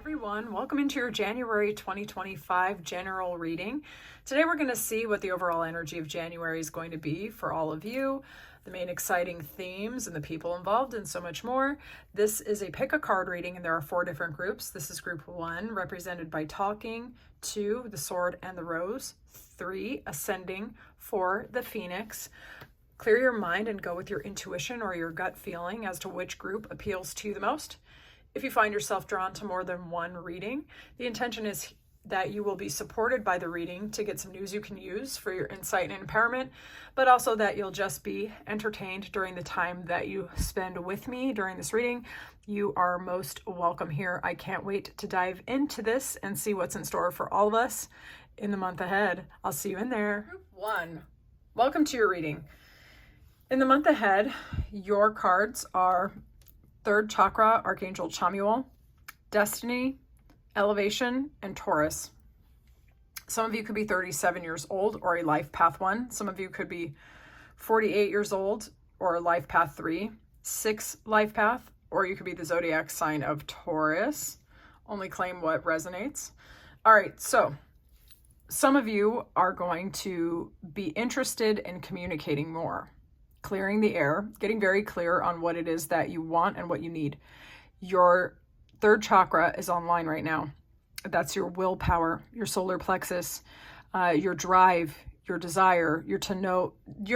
Everyone, welcome into your January 2025 general reading. Today we're going to see what the overall energy of January is going to be for all of you, the main exciting themes and the people involved and so much more. This is a pick a card reading and there are 4 different groups. This is group 1, represented by talking, 2, the sword and the rose, 3, ascending, 4, the phoenix. Clear your mind and go with your intuition or your gut feeling as to which group appeals to you the most. If you find yourself drawn to more than one reading, the intention is that you will be supported by the reading to get some news you can use for your insight and empowerment, but also that you'll just be entertained during the time that you spend with me during this reading. You are most welcome here. I can't wait to dive into this and see what's in store for all of us in the month ahead. I'll see you in there. Group 1, welcome to your reading. In the month ahead, your cards are Third Chakra, Archangel Chamuel, Destiny, Elevation, and Taurus. Some of you could be 37 years old or a life path 1. Some of you could be 48 years old or a life path 3, 6 life path, or you could be the zodiac sign of Taurus. Only claim what resonates. All right, so some of you are going to be interested in communicating more. Clearing the air, getting very clear on what it is that you want and what you need. Your third chakra is online right now. That's your willpower, your solar plexus, your drive, your desire, your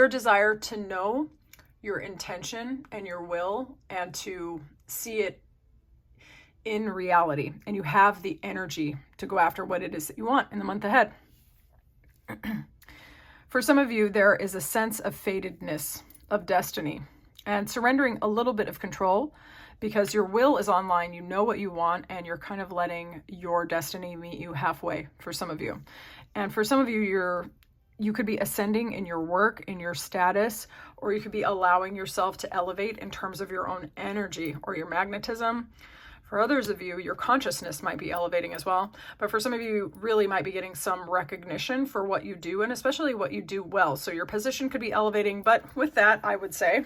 desire to know your intention and your will and to see it in reality. And you have the energy to go after what it is that you want in the month ahead. For some of you, there is a sense of fatedness, of destiny, and surrendering a little bit of control because your will is online, you know what you want, and you're kind of letting your destiny meet you halfway for some of you. And for some of you, you could be ascending in your work, in your status, or you could be allowing yourself to elevate in terms of your own energy or your magnetism. For others of you, your consciousness might be elevating as well. But for some of you, really might be getting some recognition for what you do and especially what you do well. So your position could be elevating. But with that, I would say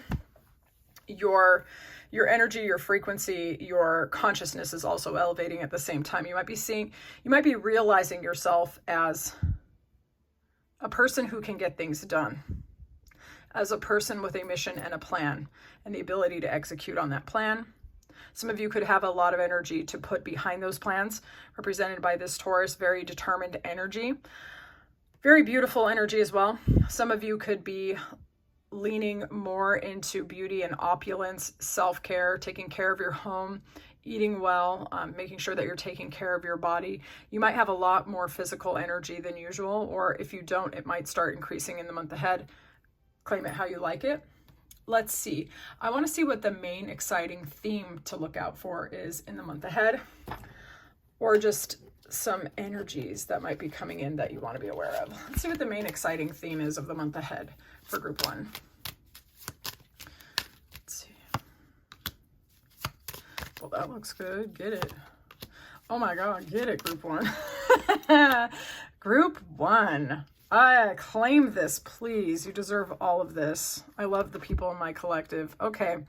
your energy, your frequency, your consciousness is also elevating at the same time. You might be realizing yourself as a person who can get things done, as a person with a mission and a plan and the ability to execute on that plan. Some of you could have a lot of energy to put behind those plans, represented by this Taurus, very determined energy. Very beautiful energy as well. Some of you could be leaning more into beauty and opulence, self-care, taking care of your home, eating well, making sure that you're taking care of your body. You might have a lot more physical energy than usual, or if you don't, it might start increasing in the month ahead. Claim it how you like it. Let's see. I want to see what the main exciting theme to look out for is in the month ahead, or just some energies that might be coming in that you want to be aware of. Let's see what the main exciting theme is of the month ahead for group 1. Let's see. Well, that looks good. Get it. Oh my God, get it, group 1. Group 1. I claim this, please. You deserve all of this. I love the people in my collective. Okay,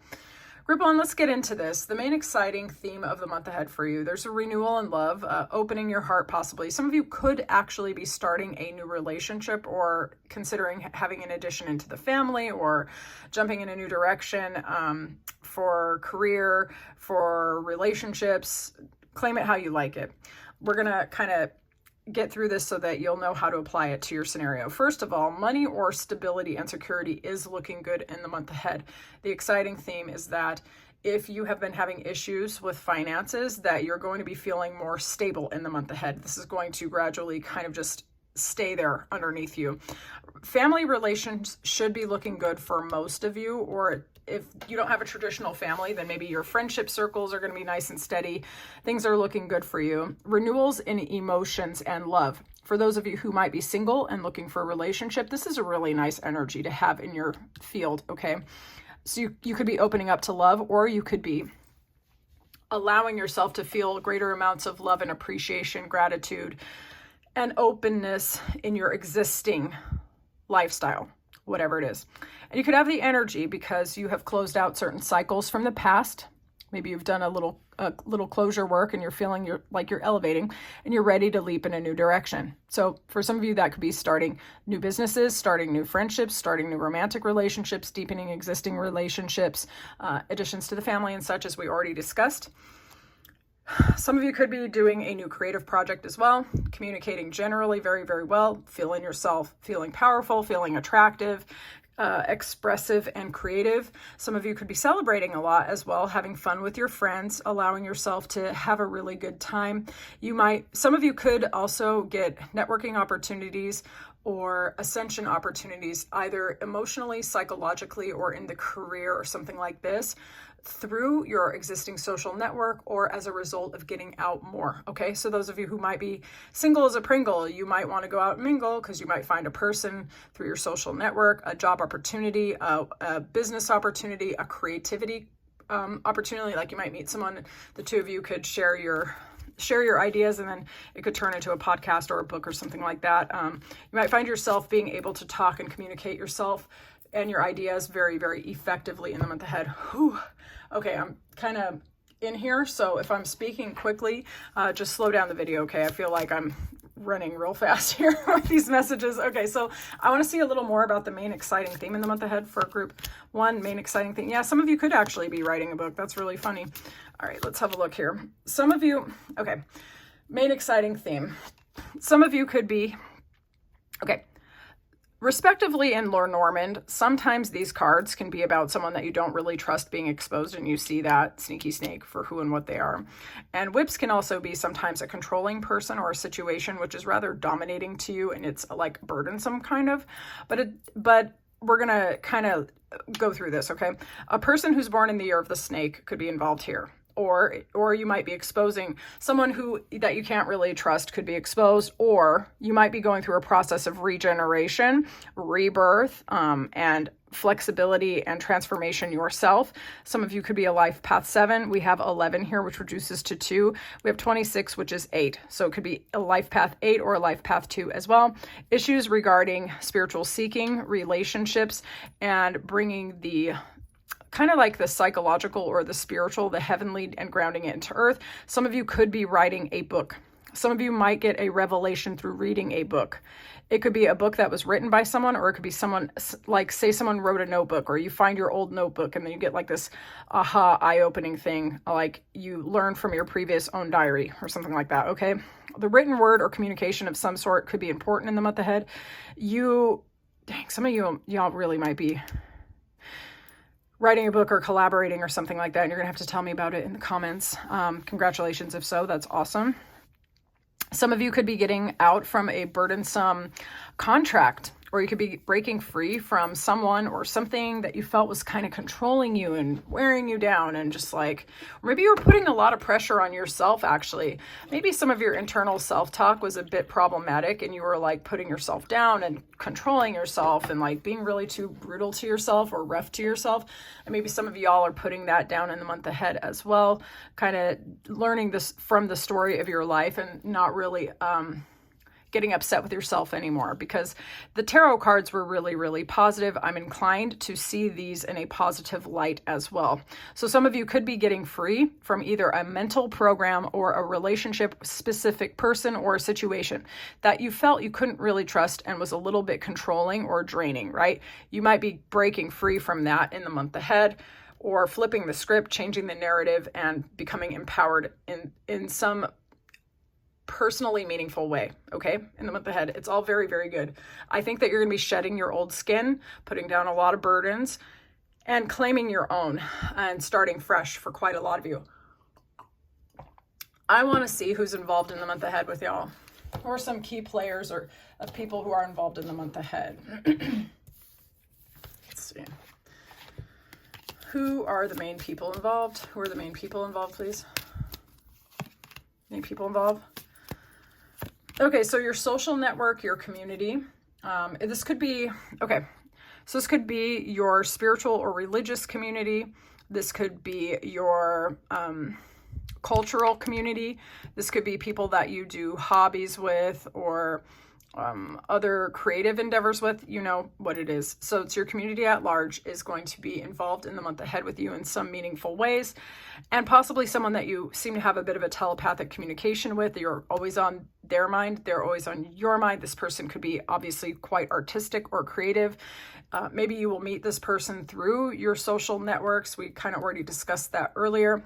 group 1, let's get into this. The main exciting theme of the month ahead for you. There's a renewal in love, opening your heart possibly. Some of you could actually be starting a new relationship or considering having an addition into the family or jumping in a new direction for career, for relationships. Claim it how you like it. We're going to kind of get through this so that you'll know how to apply it to your scenario. First of all, money or stability and security is looking good in the month ahead. The exciting theme is that if you have been having issues with finances, that you're going to be feeling more stable in the month ahead. This is going to gradually kind of just stay there underneath you. Family relations should be looking good for most of you, or if you don't have a traditional family, then maybe your friendship circles are going to be nice and steady. Things are looking good for you. Renewals in emotions and love. For those of you who might be single and looking for a relationship, this is a really nice energy to have in your field, okay? So you could be opening up to love, or you could be allowing yourself to feel greater amounts of love and appreciation, gratitude, and openness in your existing lifestyle, whatever it is. And you could have the energy because you have closed out certain cycles from the past, Maybe you've done a little closure work and you're feeling like you're elevating and you're ready to leap in a new direction. So for some of you, that could be starting new businesses, starting new friendships, starting new romantic relationships, deepening existing relationships, additions to the family and such, as we already discussed. Some of you could be doing a new creative project as well, communicating generally very, very well, feeling yourself, feeling powerful, feeling attractive, expressive and creative. Some of you could be celebrating a lot as well, having fun with your friends, allowing yourself to have a really good time. Some of you could also get networking opportunities or ascension opportunities, either emotionally, psychologically, or in the career or something like this, through your existing social network or as a result of getting out more. Okay, so those of you who might be single as a Pringle, you might want to go out and mingle because you might find a person through your social network, a job opportunity, a business opportunity, a creativity opportunity. Like you might meet someone, the two of you could share your ideas, and then it could turn into a podcast or a book or something like that. You might find yourself being able to talk and communicate yourself and your ideas very, very effectively in the month ahead. Whew. Okay, I'm kind of in here, so if I'm speaking quickly, just slow down the video, okay? I feel like I'm running real fast here with these messages. Okay, so I want to see a little more about the main exciting theme in the month ahead for group 1, main exciting theme. Yeah, some of you could actually be writing a book. That's really funny. All right, let's have a look here. Some of you, okay, main exciting theme. Some of you could be, okay, respectively in Lenormand, sometimes these cards can be about someone that you don't really trust being exposed, and you see that sneaky snake for who and what they are. And whips can also be sometimes a controlling person or a situation which is rather dominating to you, and it's like burdensome kind of. But we're gonna kind of go through this, okay? A person who's born in the year of the snake could be involved here. Or you might be exposing someone that you can't really trust could be exposed, or you might be going through a process of regeneration, rebirth, and flexibility and transformation yourself. Some of you could be a life path 7. We have 11 here, which reduces to 2. We have 26, which is 8. So it could be a life path 8 or a life path 2 as well. Issues regarding spiritual seeking, relationships, and bringing the kind of like the psychological or the spiritual, the heavenly, and grounding it into earth. Some of you could be writing a book. Some of you might get a revelation through reading a book. It could be a book that was written by someone, or it could be someone, like say someone wrote a notebook, or you find your old notebook and then you get like this aha, eye-opening thing, like you learn from your previous own diary or something like that, okay? The written word or communication of some sort could be important in the month ahead. Some of y'all really might be writing a book or collaborating or something like that, and you're gonna have to tell me about it in the comments. Congratulations if so, that's awesome. Some of you could be getting out from a burdensome contract, or you could be breaking free from someone or something that you felt was kind of controlling you and wearing you down, and just like, or maybe you were putting a lot of pressure on yourself actually. Maybe some of your internal self-talk was a bit problematic and you were like putting yourself down and controlling yourself and like being really too brutal to yourself or rough to yourself. And maybe some of y'all are putting that down in the month ahead as well, kind of learning this from the story of your life and not really getting upset with yourself anymore, because the tarot cards were really, really positive. I'm inclined to see these in a positive light as well. So some of you could be getting free from either a mental program or a relationship specific person or a situation that you felt you couldn't really trust and was a little bit controlling or draining, right? You might be breaking free from that in the month ahead, or flipping the script, changing the narrative, and becoming empowered in some personally meaningful way, okay, in the month ahead. It's all very, very good. I think that you're going to be shedding your old skin, putting down a lot of burdens, and claiming your own and starting fresh for quite a lot of you. I want to see who's involved in the month ahead with y'all, or some key players or of people who are involved in the month ahead. Let's see. Who are the main people involved? Who are the main people involved, please? Main people involved? Okay, so your social network, your community, this could be, okay, so this could be your spiritual or religious community. This could be your cultural community. This could be people that you do hobbies with, or other creative endeavors with, you know what it is. So it's your community at large is going to be involved in the month ahead with you in some meaningful ways, and possibly someone that you seem to have a bit of a telepathic communication with. You're always on their mind. They're always on your mind. This person could be obviously quite artistic or creative. Maybe you will meet this person through your social networks. We kind of already discussed that earlier.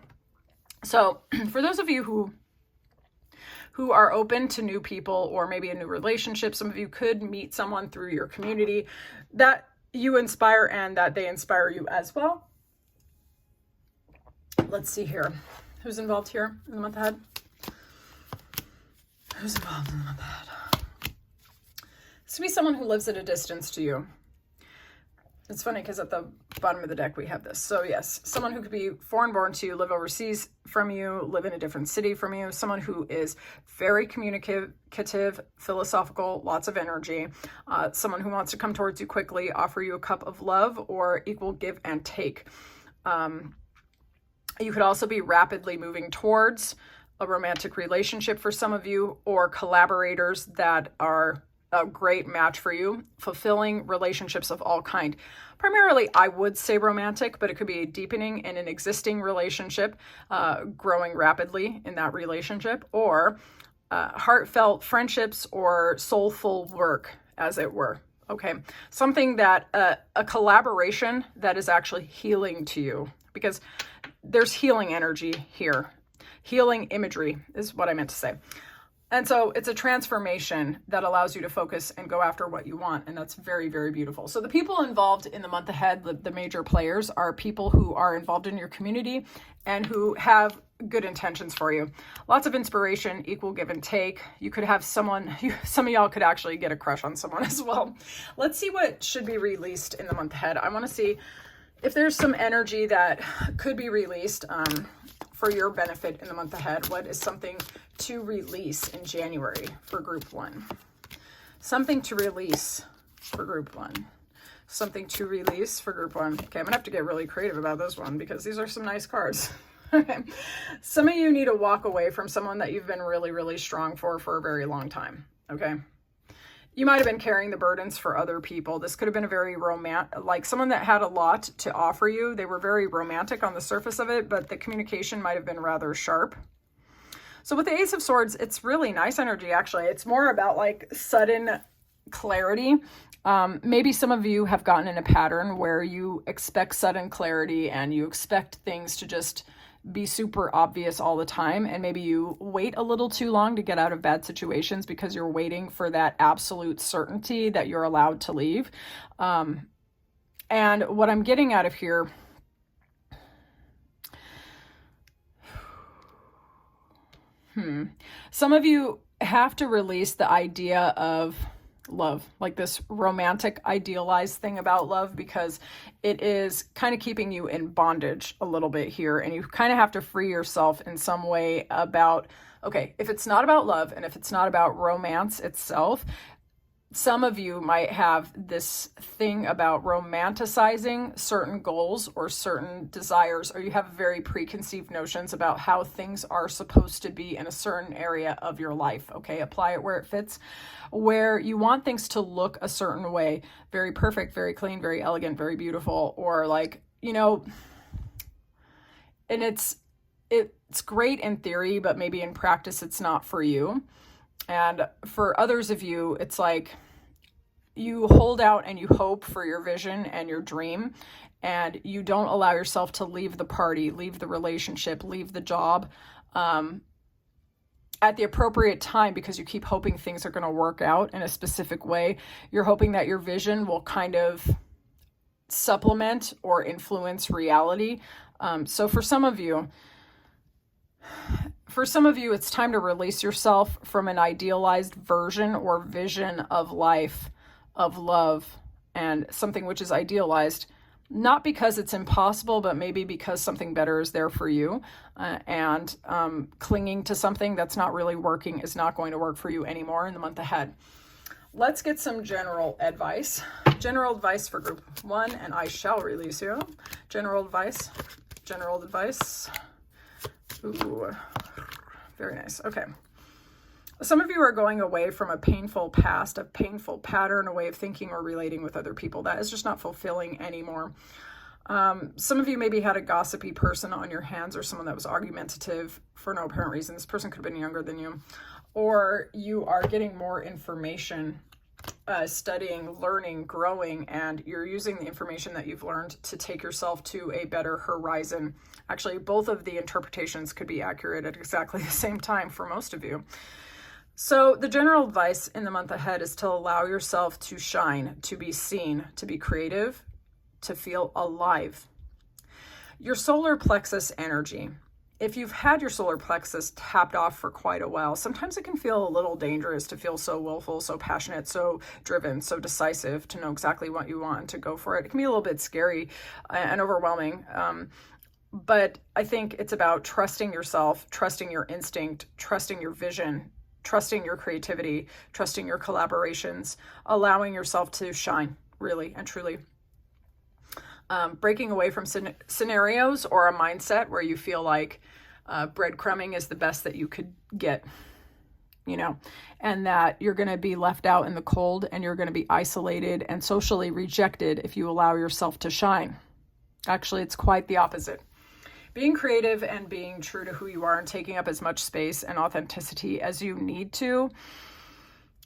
So for those of you who are open to new people or maybe a new relationship, some of you could meet someone through your community that you inspire and that they inspire you as well. Let's see here. Who's involved here in the month ahead? Who's involved in the month ahead? This could be someone who lives at a distance to you. It's funny because at the bottom of the deck we have this. So yes, someone who could be foreign born to you, live overseas from you, live in a different city from you, someone who is very communicative, philosophical, lots of energy, someone who wants to come towards you quickly, offer you a cup of love or equal give and take. You could also be rapidly moving towards a romantic relationship for some of you, or collaborators that are a great match for you, fulfilling relationships of all kind. Primarily, I would say romantic, but it could be a deepening in an existing relationship, growing rapidly in that relationship, or heartfelt friendships or soulful work, as it were. Okay, something that a collaboration that is actually healing to you, because there's healing energy here. Healing imagery is what I meant to say. And so it's a transformation that allows you to focus and go after what you want. And that's very, very beautiful. So the people involved in the month ahead, the major players, are people who are involved in your community and who have good intentions for you. Lots of inspiration, equal give and take. You could have someone, some of y'all could actually get a crush on someone as well. Let's see what should be released in the month ahead. I want to see if there's some energy that could be released for your benefit in the month ahead. What is something to release in January for group one? Something to release for group one. Something to release for group one. Okay, I'm gonna have to get really creative about this one because these are some nice cards. Okay, some of you need to walk away from someone that you've been really, really strong for a very long time. Okay. You might have been carrying the burdens for other people. This could have been a very romantic, like someone that had a lot to offer you. They were very romantic on the surface of it, but the communication might have been rather sharp. So with the Ace of Swords, it's really nice energy, actually. It's more about like sudden clarity. Maybe some of you have gotten in a pattern where you expect sudden clarity and you expect things to just be super obvious all the time, and maybe you wait a little too long to get out of bad situations because you're waiting for that absolute certainty that you're allowed to leave. And what I'm getting out of here, some of you have to release the idea of love, like this romantic idealized thing about love, because it is kind of keeping you in bondage a little bit here, and you kind of have to free yourself in some way about, okay, if it's not about love and if it's not about romance itself, some of you might have this thing about romanticizing certain goals or certain desires, or you have very preconceived notions about how things are supposed to be in a certain area of your life. Okay, apply it where it fits, where you want things to look a certain way, very perfect, very clean, very elegant, very beautiful, or like, you know, and it's great in theory, but maybe in practice it's not for you. And for others of you, it's like you hold out and you hope for your vision and your dream, and you don't allow yourself to leave the party, leave the relationship, leave the job at the appropriate time, because you keep hoping things are going to work out in a specific way. You're hoping that your vision will kind of supplement or influence reality. So for some of you, it's time to release yourself from an idealized version or vision of life, of love, and something which is idealized, not because it's impossible, but maybe because something better is there for you. And clinging to something that's not really working is not going to work for you anymore in the month ahead. Let's get some general advice. General advice for group one, and I shall release you. General advice. General advice. Ooh, very nice. Okay. Some of you are going away from a painful past, a painful pattern, a way of thinking or relating with other people that is just not fulfilling anymore. Some of you maybe had a gossipy person on your hands, or someone that was argumentative for no apparent reason. This person could have been younger than you. Or you are getting more information, studying, learning, growing, and you're using the information that you've learned to take yourself to a better horizon. Actually, both of the interpretations could be accurate at exactly the same time for most of you. So the general advice in the month ahead is to allow yourself to shine, to be seen, to be creative, to feel alive. Your solar plexus energy. If you've had your solar plexus tapped off for quite a while, sometimes it can feel a little dangerous to feel so willful, so passionate, so driven, so decisive, to know exactly what you want and to go for it. It can be a little bit scary and overwhelming. But I think it's about trusting yourself, trusting your instinct, trusting your vision, trusting your creativity, trusting your collaborations, allowing yourself to shine, really and truly. Breaking away from scenarios or a mindset where you feel like breadcrumbing is the best that you could get, and that you're going to be left out in the cold and you're going to be isolated and socially rejected if you allow yourself to shine. Actually, it's quite the opposite. Being creative and being true to who you are and taking up as much space and authenticity as you need to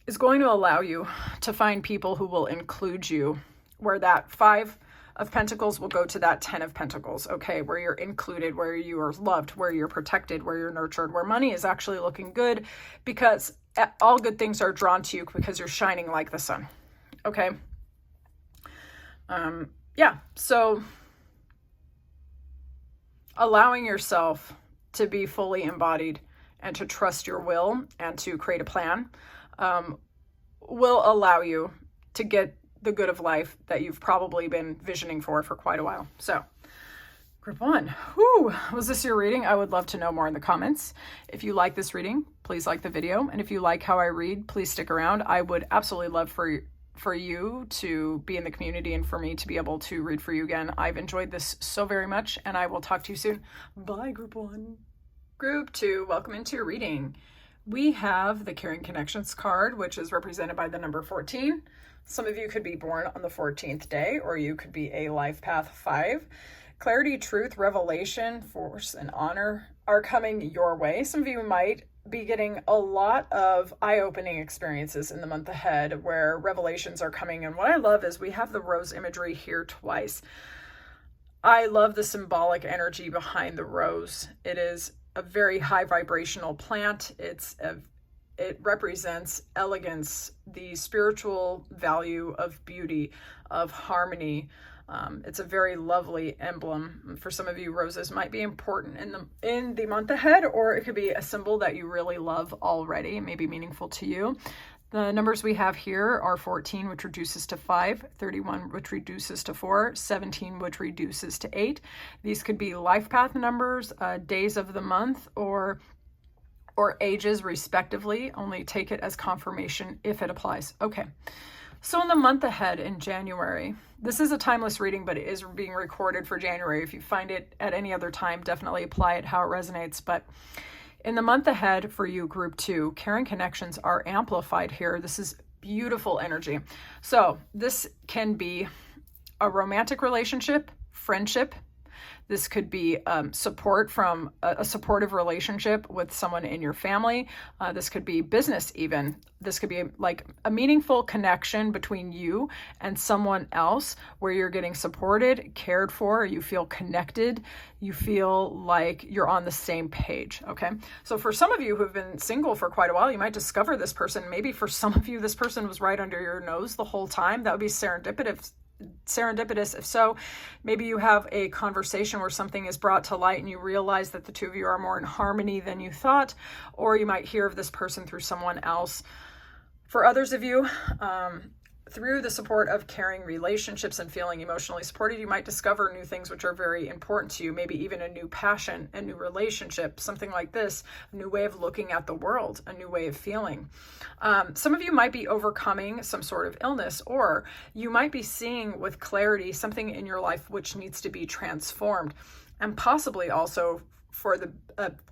is going to allow you to find people who will include you, where that 5 of Pentacles will go to that 10 of Pentacles, okay? Where you're included, where you are loved, where you're protected, where you're nurtured, where money is actually looking good, because all good things are drawn to you because you're shining like the sun, okay? So allowing yourself to be fully embodied and to trust your will and to create a plan will allow you to get the good of life that you've probably been visioning for quite a while. So, group 1, was this your reading? I would love to know more in the comments. If you like this reading, please like the video. And if you like how I read, please stick around. I would absolutely love for you to be in the community and for me to be able to read for you again. I've enjoyed this so very much, and I will talk to you soon. Bye, group 1. Group 2, welcome into your reading. We have the Caring Connections card, which is represented by the number 14. Some of you could be born on the 14th day, or you could be a life path 5. Clarity, truth, revelation, force, and honor are coming your way. Some of you might be getting a lot of eye-opening experiences in the month ahead where revelations are coming. And what I love is we have the rose imagery here twice. I love the symbolic energy behind the rose. It is a very high vibrational plant. It represents elegance, the spiritual value of beauty, of harmony. It's a very lovely emblem. For some of you, roses might be important in the month ahead, or it could be a symbol that you really love already. It may be meaningful to you. The numbers we have here are 14, which reduces to 5, 31, which reduces to 4, 17, which reduces to 8. These could be life path numbers, days of the month, or ages respectively. Only take it as confirmation if it applies. Okay. So in the month ahead in January, this is a timeless reading, but it is being recorded for January. If you find it at any other time, definitely apply it how it resonates. But in the month ahead for you, group 2, caring connections are amplified here. This is beautiful energy. So this can be a romantic relationship, friendship. This could be support from a supportive relationship with someone in your family. This could be business even. This could be like a meaningful connection between you and someone else where you're getting supported, cared for, you feel connected, you feel like you're on the same page, okay? So for some of you who've been single for quite a while, you might discover this person. Maybe for some of you, this person was right under your nose the whole time. That would be serendipitous. If so, maybe you have a conversation where something is brought to light and you realize that the two of you are more in harmony than you thought, or you might hear of this person through someone else. For others of you, through the support of caring relationships and feeling emotionally supported, you might discover new things which are very important to you, maybe even a new passion, a new relationship, something like this, a new way of looking at the world, a new way of feeling. Some of you might be overcoming some sort of illness, or you might be seeing with clarity something in your life which needs to be transformed, and possibly also for the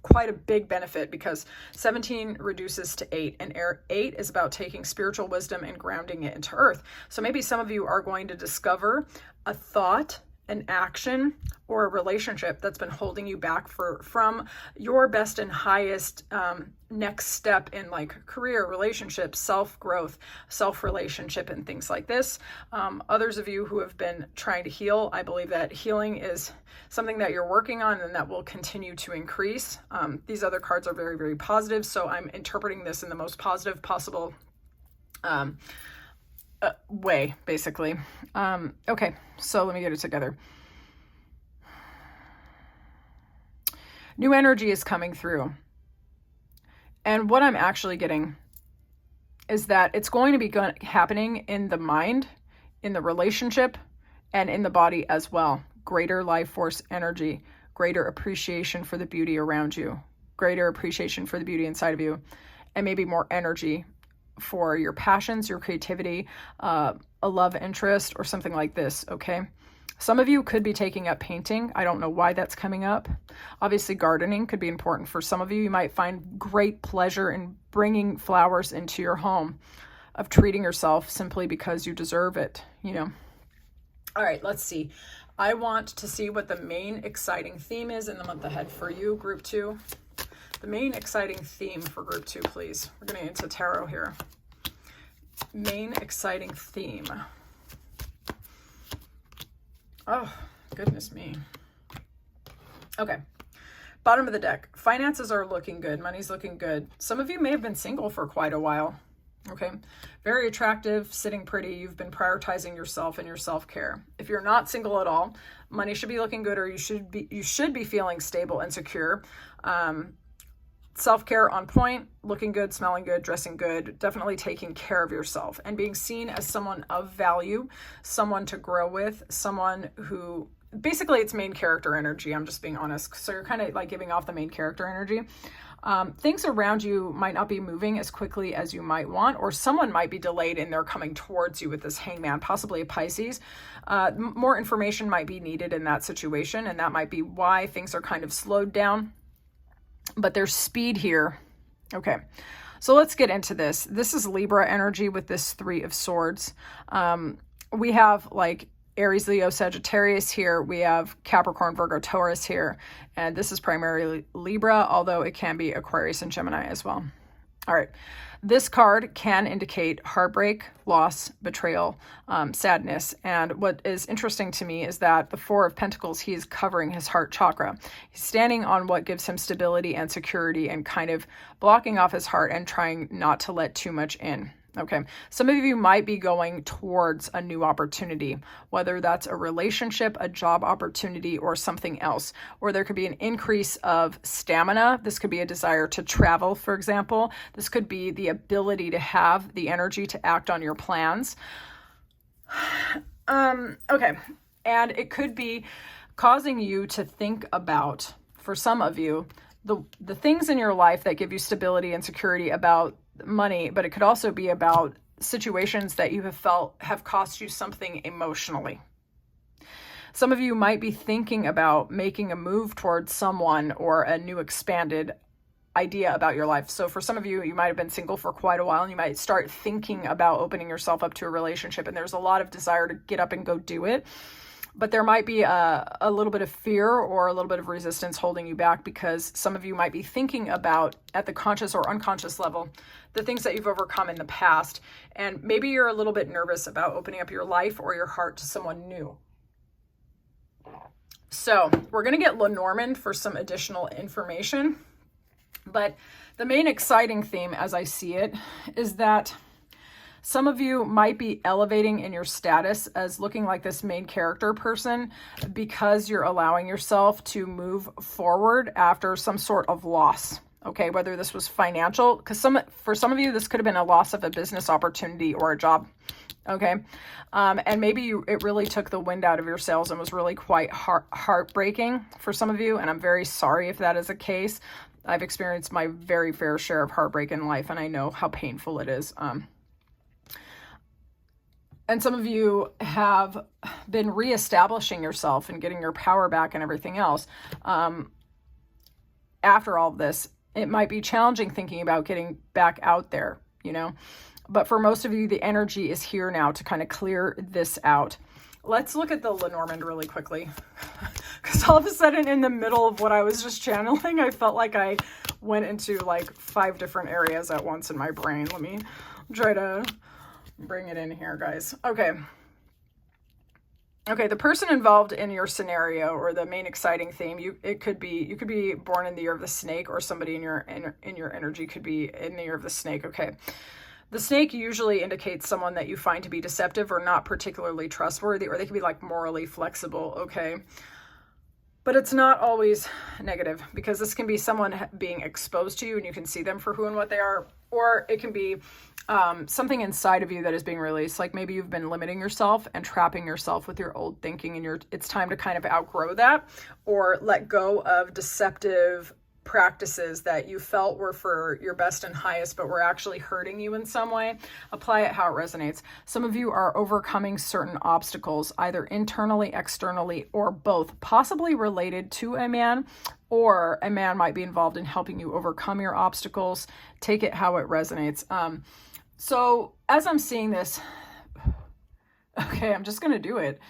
quite a big benefit, because 17 reduces to 8, and 8 is about taking spiritual wisdom and grounding it into earth. So maybe some of you are going to discover a thought, an action, or a relationship that's been holding you back from your best and highest next step in like career, relationships, self-growth, self-relationship, and things like this. Others of you who have been trying to heal, I believe that healing is something that you're working on and that will continue to increase. These other cards are very, very positive, so I'm interpreting this in the most positive possible way, basically. Okay, so let me get it together. New energy is coming through. And what I'm actually getting is that it's going to be happening in the mind, in the relationship, and in the body as well. Greater life force energy, greater appreciation for the beauty around you, greater appreciation for the beauty inside of you, and maybe more energy for your passions, your creativity, a love interest, or something like this, okay? Some of you could be taking up painting. I don't know why that's coming up. Obviously, gardening could be important for some of you. You might find great pleasure in bringing flowers into your home, of treating yourself simply because you deserve it, you know? All right, let's see. I want to see what the main exciting theme is in the month ahead for you, Group 2. The main exciting theme for Group 2, please. We're going to get into tarot here. Main exciting theme. Oh, goodness me. Okay. Bottom of the deck. Finances are looking good. Money's looking good. Some of you may have been single for quite a while. Okay. Very attractive, sitting pretty. You've been prioritizing yourself and your self-care. If you're not single at all, money should be looking good, or you should be feeling stable and secure. Self-care on point, looking good, smelling good, dressing good, definitely taking care of yourself and being seen as someone of value, someone to grow with, someone who, basically it's main character energy. I'm just being honest. So you're kind of like giving off the main character energy. Things around you might not be moving as quickly as you might want, or someone might be delayed in their coming towards you with this hangman, possibly a Pisces. More information might be needed in that situation, and that might be why things are kind of slowed down. But there's speed here. Okay, so let's get into this. This is Libra energy with this 3 of Swords. We have like Aries, Leo, Sagittarius here. We have Capricorn, Virgo, Taurus here. And this is primarily Libra, although it can be Aquarius and Gemini as well. All right. This card can indicate heartbreak, loss, betrayal, sadness. And what is interesting to me is that the 4 of Pentacles, he is covering his heart chakra. He's standing on what gives him stability and security and kind of blocking off his heart and trying not to let too much in. Okay, some of you might be going towards a new opportunity, whether that's a relationship, a job opportunity, or something else. Or there could be an increase of stamina. This could be a desire to travel, for example. This could be the ability to have the energy to act on your plans. Okay, and it could be causing you to think about, for some of you, the things in your life that give you stability and security about money, but it could also be about situations that you have felt have cost you something emotionally. Some of you might be thinking about making a move towards someone or a new expanded idea about your life. So for some of you, you might have been single for quite a while and you might start thinking about opening yourself up to a relationship, and there's a lot of desire to get up and go do it. But there might be a little bit of fear or a little bit of resistance holding you back, because some of you might be thinking about, at the conscious or unconscious level, the things that you've overcome in the past. And maybe you're a little bit nervous about opening up your life or your heart to someone new. So we're going to get Lenormand for some additional information. But the main exciting theme, as I see it, is that some of you might be elevating in your status as looking like this main character person because you're allowing yourself to move forward after some sort of loss. Okay, whether this was financial, because for some of you, this could have been a loss of a business opportunity or a job. Okay, and maybe it really took the wind out of your sails and was really quite heartbreaking for some of you. And I'm very sorry if that is the case. I've experienced my very fair share of heartbreak in life, and I know how painful it is. And some of you have been reestablishing yourself and getting your power back and everything else. after all of this, it might be challenging thinking about getting back out there, but for most of you, the energy is here now to kind of clear this out. Let's look at the Lenormand really quickly, because all of a sudden in the middle of what I was just channeling, I felt like I went into like 5 different areas at once in my brain. Let me try to bring it in here, guys. Okay, the person involved in your scenario, or the main exciting theme, you could be born in the year of the snake, or somebody in your energy could be in the year of the snake. Okay. The snake usually indicates someone that you find to be deceptive or not particularly trustworthy, or they can be like morally flexible, okay? But it's not always negative, because this can be someone being exposed to you and you can see them for who and what they are, or it can be something inside of you that is being released. Like maybe you've been limiting yourself and trapping yourself with your old thinking, and it's time to kind of outgrow that, or let go of deceptive practices that you felt were for your best and highest, but were actually hurting you in some way. Apply it how it resonates. Some of you are overcoming certain obstacles, either internally, externally, or both, possibly related to a man, or a man might be involved in helping you overcome your obstacles. Take it how it resonates. So as I'm seeing this, okay, I'm just going to do it.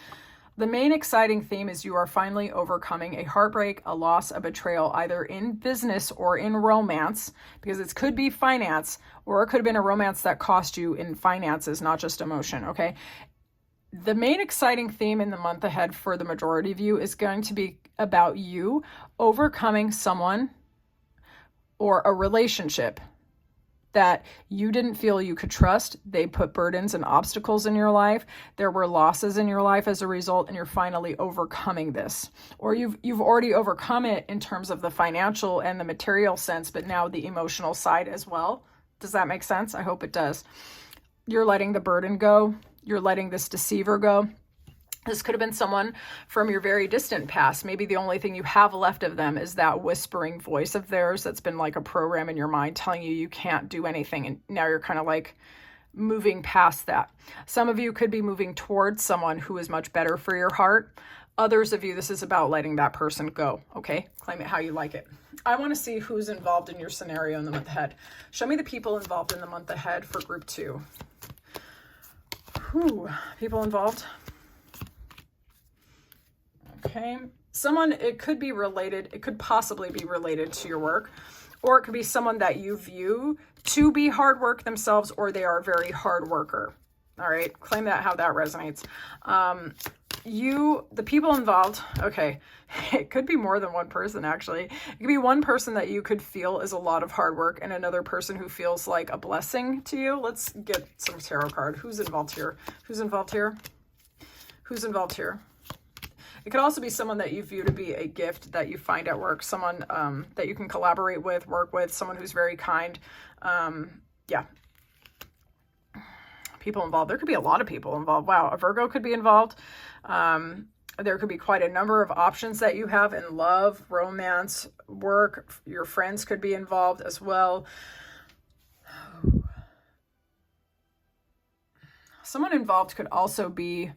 The main exciting theme is you are finally overcoming a heartbreak, a loss, a betrayal, either in business or in romance, because it could be finance, or it could have been a romance that cost you in finances, not just emotion, okay? The main exciting theme in the month ahead for the majority of you is going to be about you overcoming someone or a relationship that you didn't feel you could trust. They put burdens and obstacles in your life. There were losses in your life as a result, and you're finally overcoming this. Or you've already overcome it in terms of the financial and the material sense, but now the emotional side as well. Does that make sense? I hope it does. You're letting the burden go. You're letting this deceiver go. This could have been someone from your very distant past. Maybe the only thing you have left of them is that whispering voice of theirs that's been like a program in your mind telling you can't do anything. And now you're kind of like moving past that. Some of you could be moving towards someone who is much better for your heart. Others of you, this is about letting that person go. Okay, claim it how you like it. I want to see who's involved in your scenario in the month ahead. Show me the people involved in the month ahead for group 2. Whew, people involved. Okay, someone, it could be related, it could possibly be related to your work, or it could be someone that you view to be hard work themselves, or they are a very hard worker. All right, claim that how that resonates. The people involved, okay, it could be more than one person actually. It could be one person that you could feel is a lot of hard work, and another person who feels like a blessing to you. Let's get some tarot card. Who's involved here? Who's involved here? Who's involved here? It could also be someone that you view to be a gift that you find at work, someone that you can collaborate with, work with, someone who's very kind. Yeah. People involved. There could be a lot of people involved. Wow, a Virgo could be involved. There could be quite a number of options that you have in love, romance, work. Your friends could be involved as well. Someone involved could also be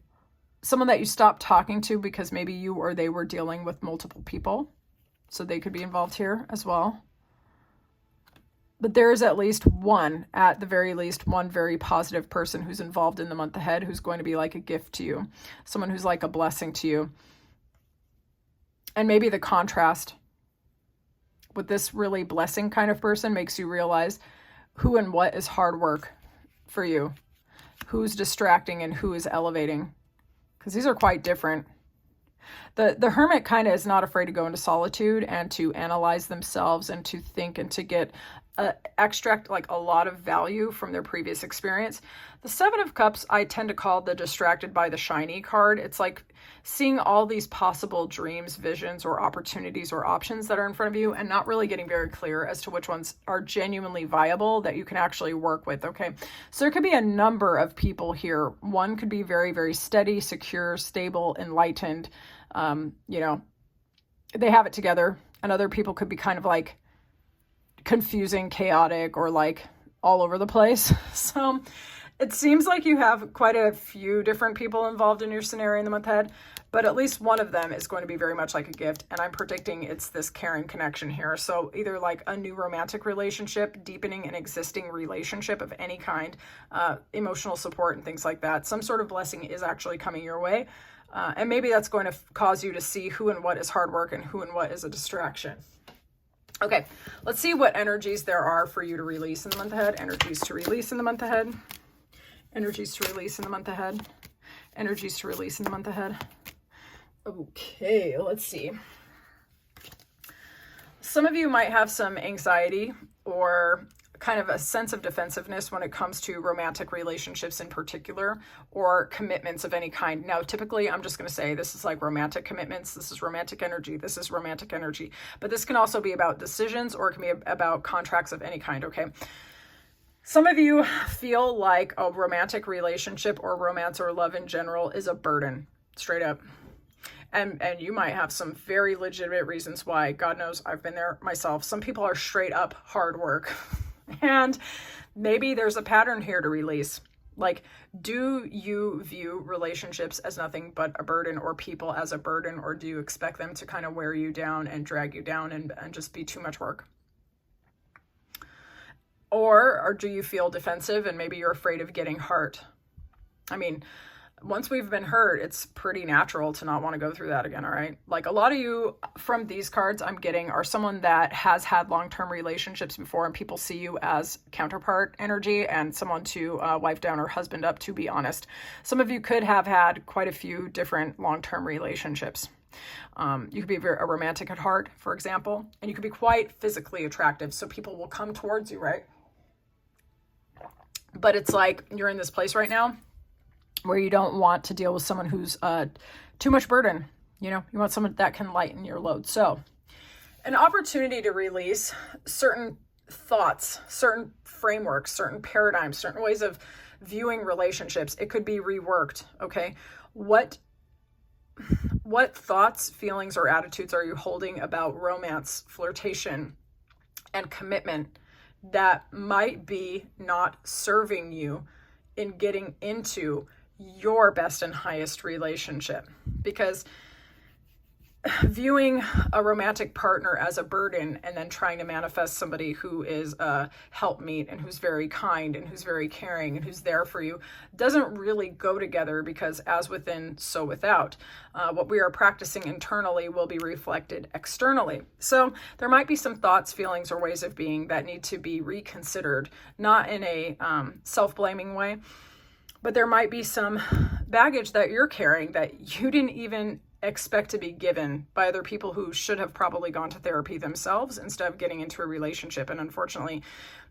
someone that you stopped talking to because maybe you or they were dealing with multiple people. So they could be involved here as well. But there is at least one, at the very least, one very positive person who's involved in the month ahead who's going to be like a gift to you. Someone who's like a blessing to you. And maybe the contrast with this really blessing kind of person makes you realize who and what is hard work for you. Who's distracting and who is elevating. Because these are quite different. The hermit kind of is not afraid to go into solitude and to analyze themselves and to think and to get extract like a lot of value from their previous experience. The Seven of Cups I tend to call the distracted by the shiny card. It's like seeing all these possible dreams, visions, or opportunities or options that are in front of you and not really getting very clear as to which ones are genuinely viable that you can actually work with, okay? So there could be a number of people here. One could be very, very steady, secure, stable, enlightened. They have it together. And other people could be kind of like confusing, chaotic, or like all over the place. So It seems like you have quite a few different people involved in your scenario in the month ahead, but at least one of them is going to be very much like a gift. And I'm predicting it's this caring connection here. So either like a new romantic relationship, deepening an existing relationship of any kind, emotional support and things like that. Some sort of blessing is actually coming your way. And maybe that's going to cause you to see who and what is hard work and who and what is a distraction. Okay, let's see what energies there are for you to release in the month ahead. Energies to release in the month ahead. Energies to release in the month ahead. Energies to release in the month ahead. Okay, let's see. Some of you might have some anxiety or kind of a sense of defensiveness when it comes to romantic relationships in particular, or commitments of any kind. Now, typically, I'm just going to say this is like romantic commitments. This is romantic energy. This is romantic energy. But this can also be about decisions, or it can be about contracts of any kind, okay? Some of you feel like a romantic relationship or romance or love in general is a burden, straight up. And you might have some very legitimate reasons why. God knows, I've been there myself. Some people are straight up hard work. And maybe there's a pattern here to release. Like, do you view relationships as nothing but a burden, or people as a burden, or do you expect them to kind of wear you down and drag you down and just be too much work? Or do you feel defensive and maybe you're afraid of getting hurt? I mean, once we've been hurt, it's pretty natural to not want to go through that again, all right? Like, a lot of you from these cards I'm getting are someone that has had long-term relationships before, and people see you as counterpart energy and someone to wife down or husband up, to be honest. Some of you could have had quite a few different long-term relationships. You could be a romantic at heart, for example, and you could be quite physically attractive, so people will come towards you, right? But it's like you're in this place right now where you don't want to deal with someone who's too much burden. You know, you want someone that can lighten your load. So an opportunity to release certain thoughts, certain frameworks, certain paradigms, certain ways of viewing relationships. It could be reworked, okay? What thoughts, feelings, or attitudes are you holding about romance, flirtation, and commitment that might be not serving you in getting into your best and highest relationship? Because viewing a romantic partner as a burden and then trying to manifest somebody who is a helpmeet and who's very kind and who's very caring and who's there for you doesn't really go together, because as within, so without. What we are practicing internally will be reflected externally. So there might be some thoughts, feelings, or ways of being that need to be reconsidered, not in a self-blaming way, but there might be some baggage that you're carrying that you didn't even expect to be given by other people who should have probably gone to therapy themselves instead of getting into a relationship. And unfortunately,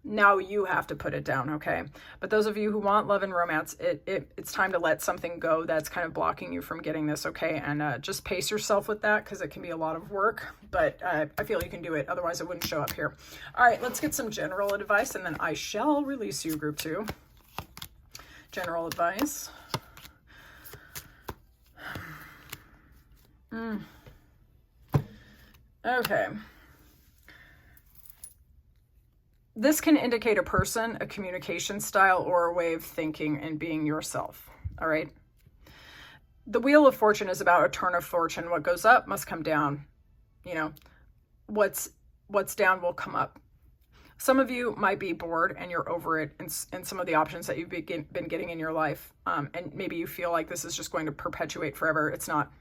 now you have to put it down, okay? But those of you who want love and romance, it's time to let something go that's kind of blocking you from getting this, okay? And just pace yourself with that, because it can be a lot of work, but I feel you can do it. Otherwise, it wouldn't show up here. All right, let's get some general advice, and then I shall release you, group 2. General advice. Okay. This can indicate a person, a communication style, or a way of thinking and being yourself. All right. The Wheel of Fortune is about a turn of fortune. What goes up must come down. You know, what's down will come up. Some of you might be bored and you're over it in some of the options that you've been getting in your life. And maybe you feel like this is just going to perpetuate forever. It's not.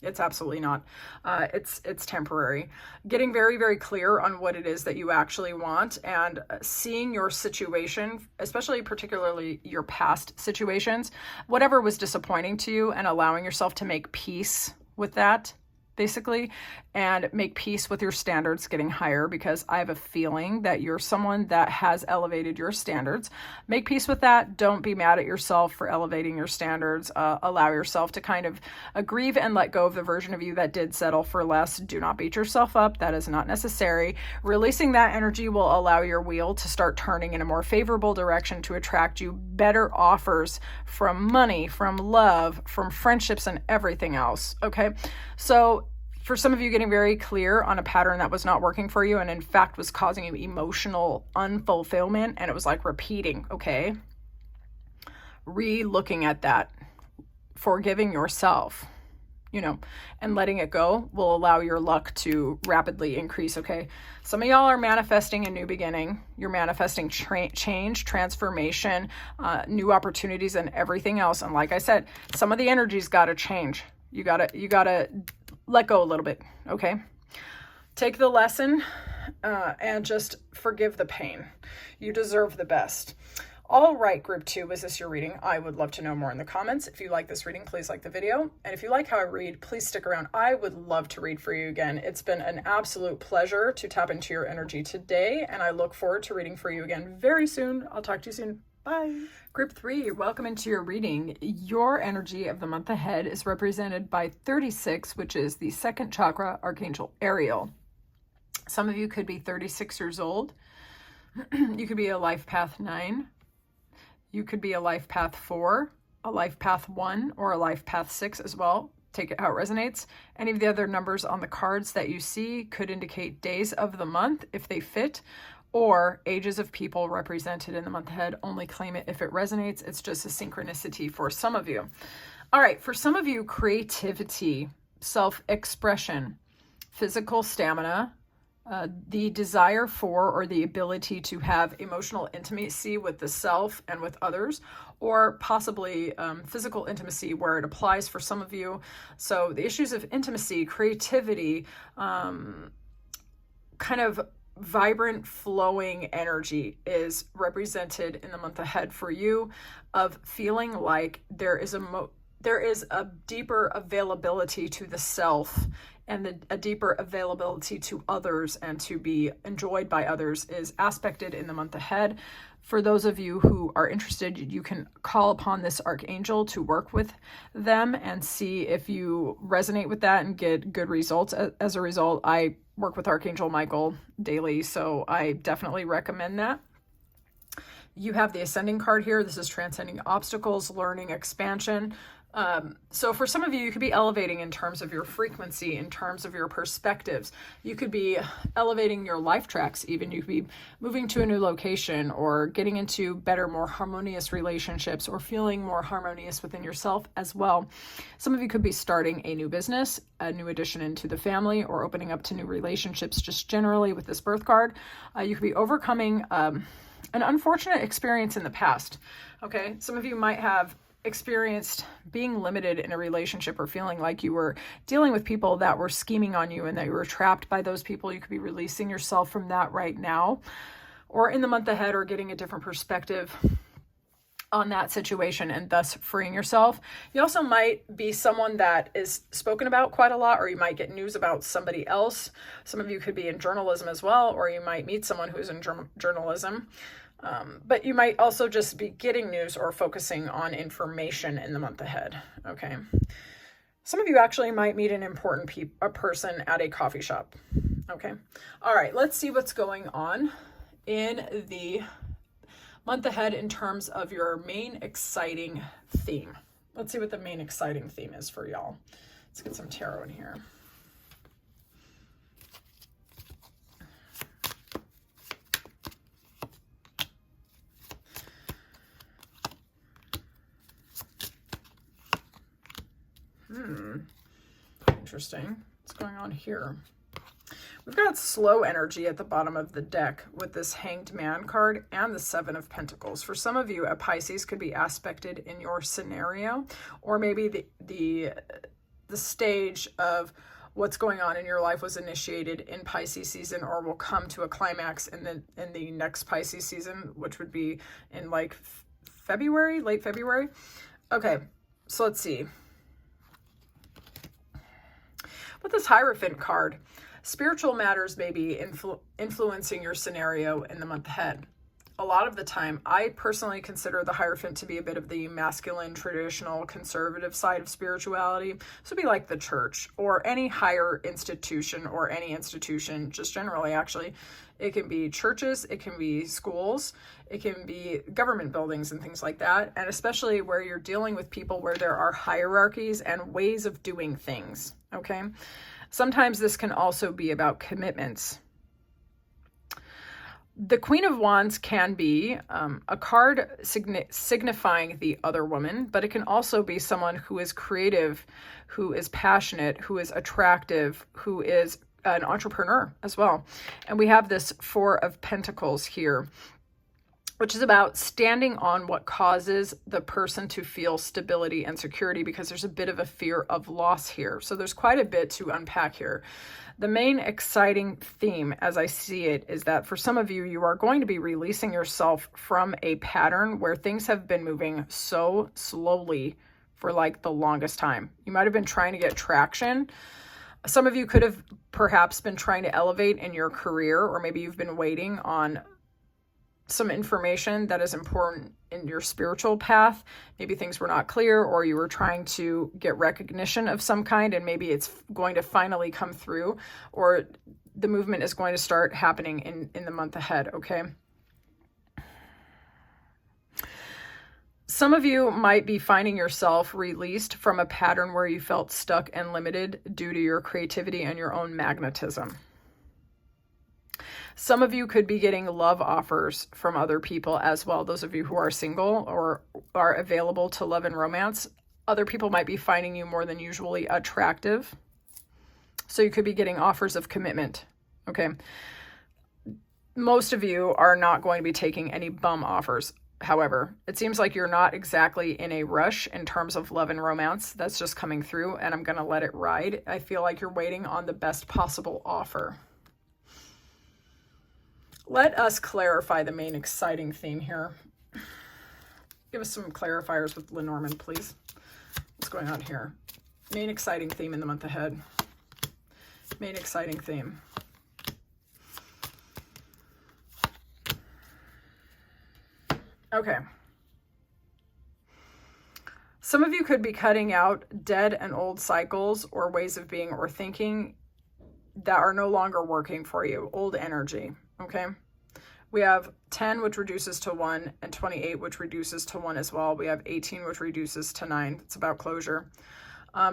It's absolutely not. It's temporary. Getting very, very clear on what it is that you actually want, and seeing your situation, especially particularly your past situations, whatever was disappointing to you, and allowing yourself to make peace with that, basically, and make peace with your standards getting higher, because I have a feeling that you're someone that has elevated your standards. Make peace with that. Don't be mad at yourself for elevating your standards. Allow yourself to kind of grieve and let go of the version of you that did settle for less. Do not beat yourself up. That is not necessary. Releasing that energy will allow your wheel to start turning in a more favorable direction to attract you better offers from money, from love, from friendships, and everything else. Okay. So for some of you, getting very clear on a pattern that was not working for you and in fact was causing you emotional unfulfillment, and it was like repeating, okay? re-looking at that, forgiving yourself, and letting it go will allow your luck to rapidly increase, okay? Some of y'all are manifesting a new beginning. You're manifesting change, transformation, new opportunities, and everything else. And like I said, some of the energy's got to change. You gotta let go a little bit, okay? Take the lesson and just forgive the pain. You deserve the best. All right, group 2, is this your reading? I would love to know more in the comments. If you like this reading, please like the video. And if you like how I read, please stick around. I would love to read for you again. It's been an absolute pleasure to tap into your energy today, and I look forward to reading for you again very soon. I'll talk to you soon. Bye. Group 3, welcome into your reading. Your energy of the month ahead is represented by 36, which is the second chakra, Archangel Ariel. Some of you could be 36 years old. You could be a life path 9. You could be a life path 4, a life path 1, or a life path 6 as well. Take it how it resonates. Any of the other numbers on the cards that you see could indicate days of the month if they fit, or ages of people represented in the month ahead. Only claim it if it resonates. It's just a synchronicity for some of you. All right, for some of you, creativity, self-expression, physical stamina, the desire for or the ability to have emotional intimacy with the self and with others, or possibly physical intimacy where it applies for some of you. So the issues of intimacy, creativity, kind of vibrant flowing energy is represented in the month ahead for you, of feeling like there is a deeper availability to the self, and a deeper availability to others and to be enjoyed by others is aspected in the month ahead. For those of you who are interested, you can call upon this archangel to work with them and see if you resonate with that and get good results. As a result, I work with Archangel Michael daily, so I definitely recommend that. You have the ascending card here. This is transcending obstacles, learning, expansion. So for some of you, you could be elevating in terms of your frequency, in terms of your perspectives. You could be elevating your life tracks even. You could be moving to a new location or getting into better, more harmonious relationships, or feeling more harmonious within yourself as well. Some of you could be starting a new business, a new addition into the family, or opening up to new relationships just generally with this birth card. You could be overcoming an unfortunate experience in the past. Okay, some of you might have experienced being limited in a relationship, or feeling like you were dealing with people that were scheming on you and that you were trapped by those people. You could be releasing yourself from that right now, or in the month ahead, or getting a different perspective on that situation and thus freeing yourself. You also might be someone that is spoken about quite a lot, or you might get news about somebody else. Some of you could be in journalism as well, or you might meet someone who's in journalism. But you might also just be getting news or focusing on information in the month ahead, okay? Some of you actually might meet an important person at a coffee shop, okay? All right, let's see what's going on in the month ahead in terms of your main exciting theme. Let's see what the main exciting theme is for y'all. Let's get some tarot in here. Interesting. What's going on here? We've got slow energy at the bottom of the deck with this Hanged Man card and the Seven of Pentacles. For some of you, a Pisces could be aspected in your scenario, or maybe the stage of what's going on in your life was initiated in Pisces season, or will come to a climax in the next Pisces season, which would be in like February, late February. Okay, so let's see. With this Hierophant card, spiritual matters may be influencing your scenario in the month ahead. A lot of the time, I personally consider the Hierophant to be a bit of the masculine, traditional, conservative side of spirituality. So it'd be like the church or any higher institution, or any institution, just generally actually. It can be churches, it can be schools, it can be government buildings and things like that. And especially where you're dealing with people where there are hierarchies and ways of doing things, okay? Sometimes this can also be about commitments. The Queen of Wands can be a card signifying the other woman, but it can also be someone who is creative, who is passionate, who is attractive, who is an entrepreneur as well. And we have this Four of Pentacles here, which is about standing on what causes the person to feel stability and security, because there's a bit of a fear of loss here. So there's quite a bit to unpack here. The main exciting theme, as I see it, is that for some of you, you are going to be releasing yourself from a pattern where things have been moving so slowly for like the longest time. You might have been trying to get traction. Some of you could have perhaps been trying to elevate in your career, or maybe you've been waiting on some information that is important in your spiritual path. Maybe things were not clear, or you were trying to get recognition of some kind, and maybe it's going to finally come through, or the movement is going to start happening in the month ahead, okay? Some of you might be finding yourself released from a pattern where you felt stuck and limited due to your creativity and your own magnetism. Some of you could be getting love offers from other people as well. Those of you who are single or are available to love and romance, other people might be finding you more than usually attractive. So you could be getting offers of commitment, okay? Most of you are not going to be taking any bum offers. However, it seems like you're not exactly in a rush in terms of love and romance. That's just coming through, and I'm going to let it ride. I feel like you're waiting on the best possible offer. Let us clarify the main exciting theme here. Give us some clarifiers with Lenormand, please. What's going on here? Main exciting theme in the month ahead. Main exciting theme. Okay. Some of you could be cutting out dead and old cycles or ways of being or thinking that are no longer working for you. Old energy. Okay, we have 10, which reduces to 1, and 28, which reduces to 1 as well. We have 18, which reduces to 9. It's about closure.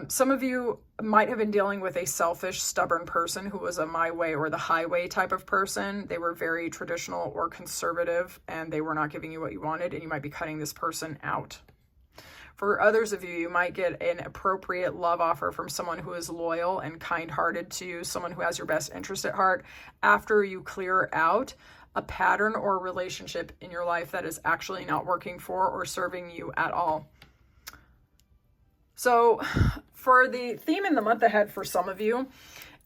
Some of you might have been dealing with a selfish, stubborn person who was a my way or the highway type of person. They were very traditional or conservative, and they were not giving you what you wanted, and you might be cutting this person out. For others of you, you might get an appropriate love offer from someone who is loyal and kind-hearted to you, someone who has your best interest at heart, after you clear out a pattern or relationship in your life that is actually not working for or serving you at all. So for the theme in the month ahead for some of you,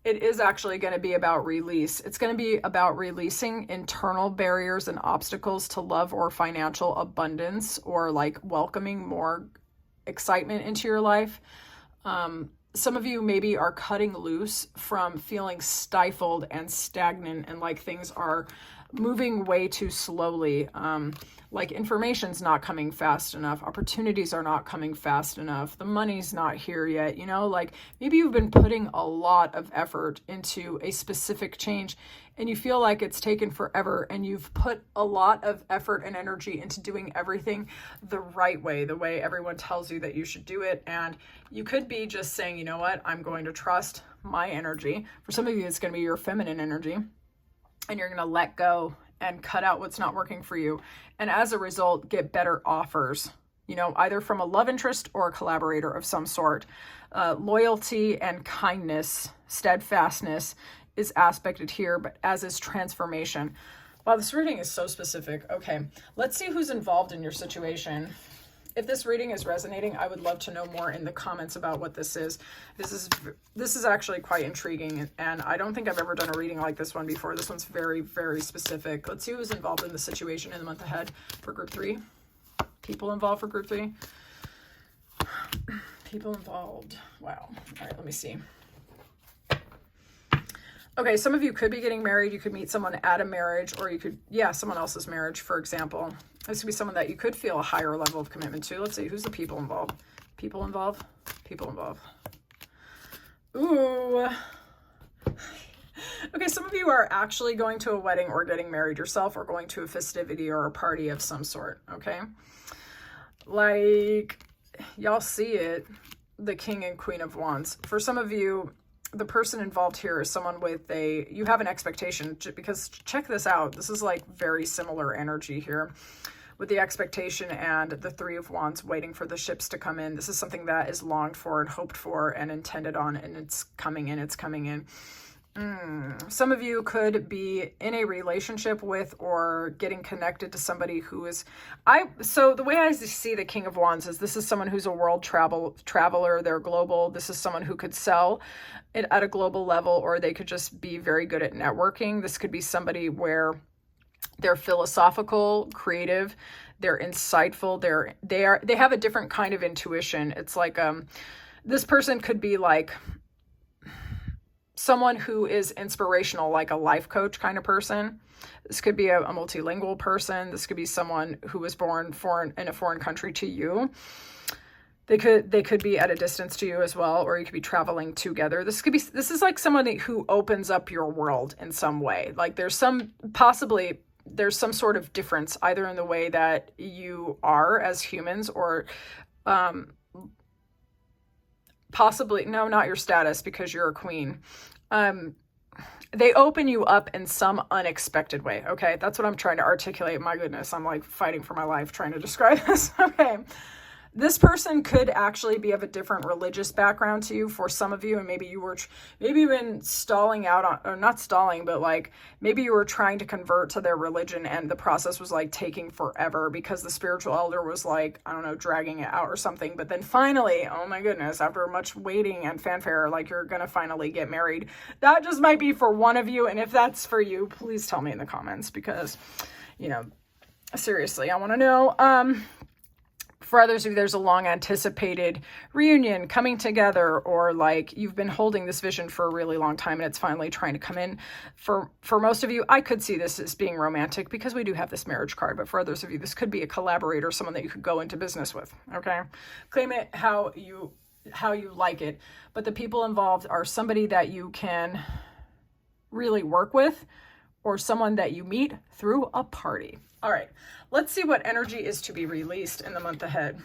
it is actually going to be about release. It's going to be about releasing internal barriers and obstacles to love or financial abundance, or like welcoming more excitement into your life. Some of you maybe are cutting loose from feeling stifled and stagnant, and like things are moving way too slowly. Like information's not coming fast enough. Opportunities are not coming fast enough. The money's not here yet. You know, like maybe you've been putting a lot of effort into a specific change and you feel like it's taken forever, and you've put a lot of effort and energy into doing everything the right way, the way everyone tells you that you should do it. And you could be just saying, you know what, I'm going to trust my energy. For some of you, it's going to be your feminine energy, and you're going to let go and cut out what's not working for you. And as a result, get better offers, you know, either from a love interest or a collaborator of some sort. Loyalty and kindness, steadfastness is aspected here, but as is transformation. Wow, this reading is so specific. Okay, let's see who's involved in your situation. If this reading is resonating, I would love to know more in the comments about what this is. This is actually quite intriguing, and I don't think I've ever done a reading like this one before. This one's very, very specific. Let's see who's involved in the situation in the month ahead for group 3. People involved for group 3. People involved. Wow. All right, let me see. Okay, some of you could be getting married. You could meet someone at a marriage, or you could, someone else's marriage, for example. This could be someone that you could feel a higher level of commitment to. Let's see, who's the people involved? People involved? People involved. Ooh. Okay, some of you are actually going to a wedding or getting married yourself, or going to a festivity or a party of some sort, okay? Like, y'all see it, the King and Queen of Wands. For some of you, the person involved here is someone with you have an expectation, because check this out. This is like very similar energy here with the expectation and the Three of Wands waiting for the ships to come in. This is something that is longed for and hoped for and intended on, and it's coming in, it's coming in. Some of you could be in a relationship with or getting connected to somebody who is, so the way I see the King of Wands is this is someone who's a world traveler, they're global. This is someone who could sell it at a global level, or they could just be very good at networking. This could be somebody where they're philosophical, creative, they're insightful, they have a different kind of intuition. It's like, this person could be like someone who is inspirational, like a life coach kind of person. This could be a multilingual person. This could be someone who was born in a foreign country to you. They could be at a distance to you as well, or you could be traveling together. This is like someone who opens up your world in some way. Like there's some sort of difference either in the way that you are as humans, or possibly, no, not your status, because you're a queen. They open you up in some unexpected way. Okay. That's what I'm trying to articulate. My goodness. I'm like fighting for my life trying to describe this. Okay. This person could actually be of a different religious background to you for some of you, and maybe you were you've been stalling out on, or not stalling, but like maybe you were trying to convert to their religion and the process was like taking forever because the spiritual elder was like, I don't know, dragging it out or something. But then finally, oh my goodness, after much waiting and fanfare, like you're going to finally get married. That just might be for one of you. And if that's for you, please tell me in the comments, because, you know, seriously, I want to know. For others of you, there's a long anticipated reunion coming together, or like you've been holding this vision for a really long time and it's finally trying to come in. For most of you, I could see this as being romantic because we do have this marriage card, but for others of you, this could be a collaborator, someone that you could go into business with, okay? Claim it how you like it, but the people involved are somebody that you can really work with, or someone that you meet through a party. All right, let's see what energy is to be released in the month ahead.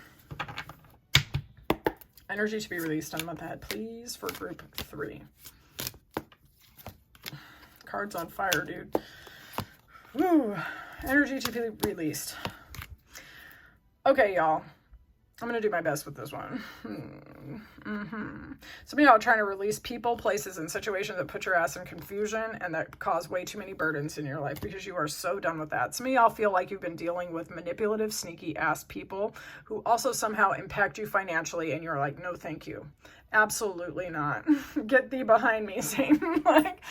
Energy to be released in the month ahead, please, for group 3. Cards on fire, dude. Woo. Energy to be released. Okay, y'all. I'm going to do my best with this one. Some of y'all are trying to release people, places, and situations that put your ass in confusion and that cause way too many burdens in your life, because you are so done with that. Some of y'all feel like you've been dealing with manipulative, sneaky ass people who also somehow impact you financially, and you're like, no, thank you. Absolutely not. Get thee behind me, Satan. Like,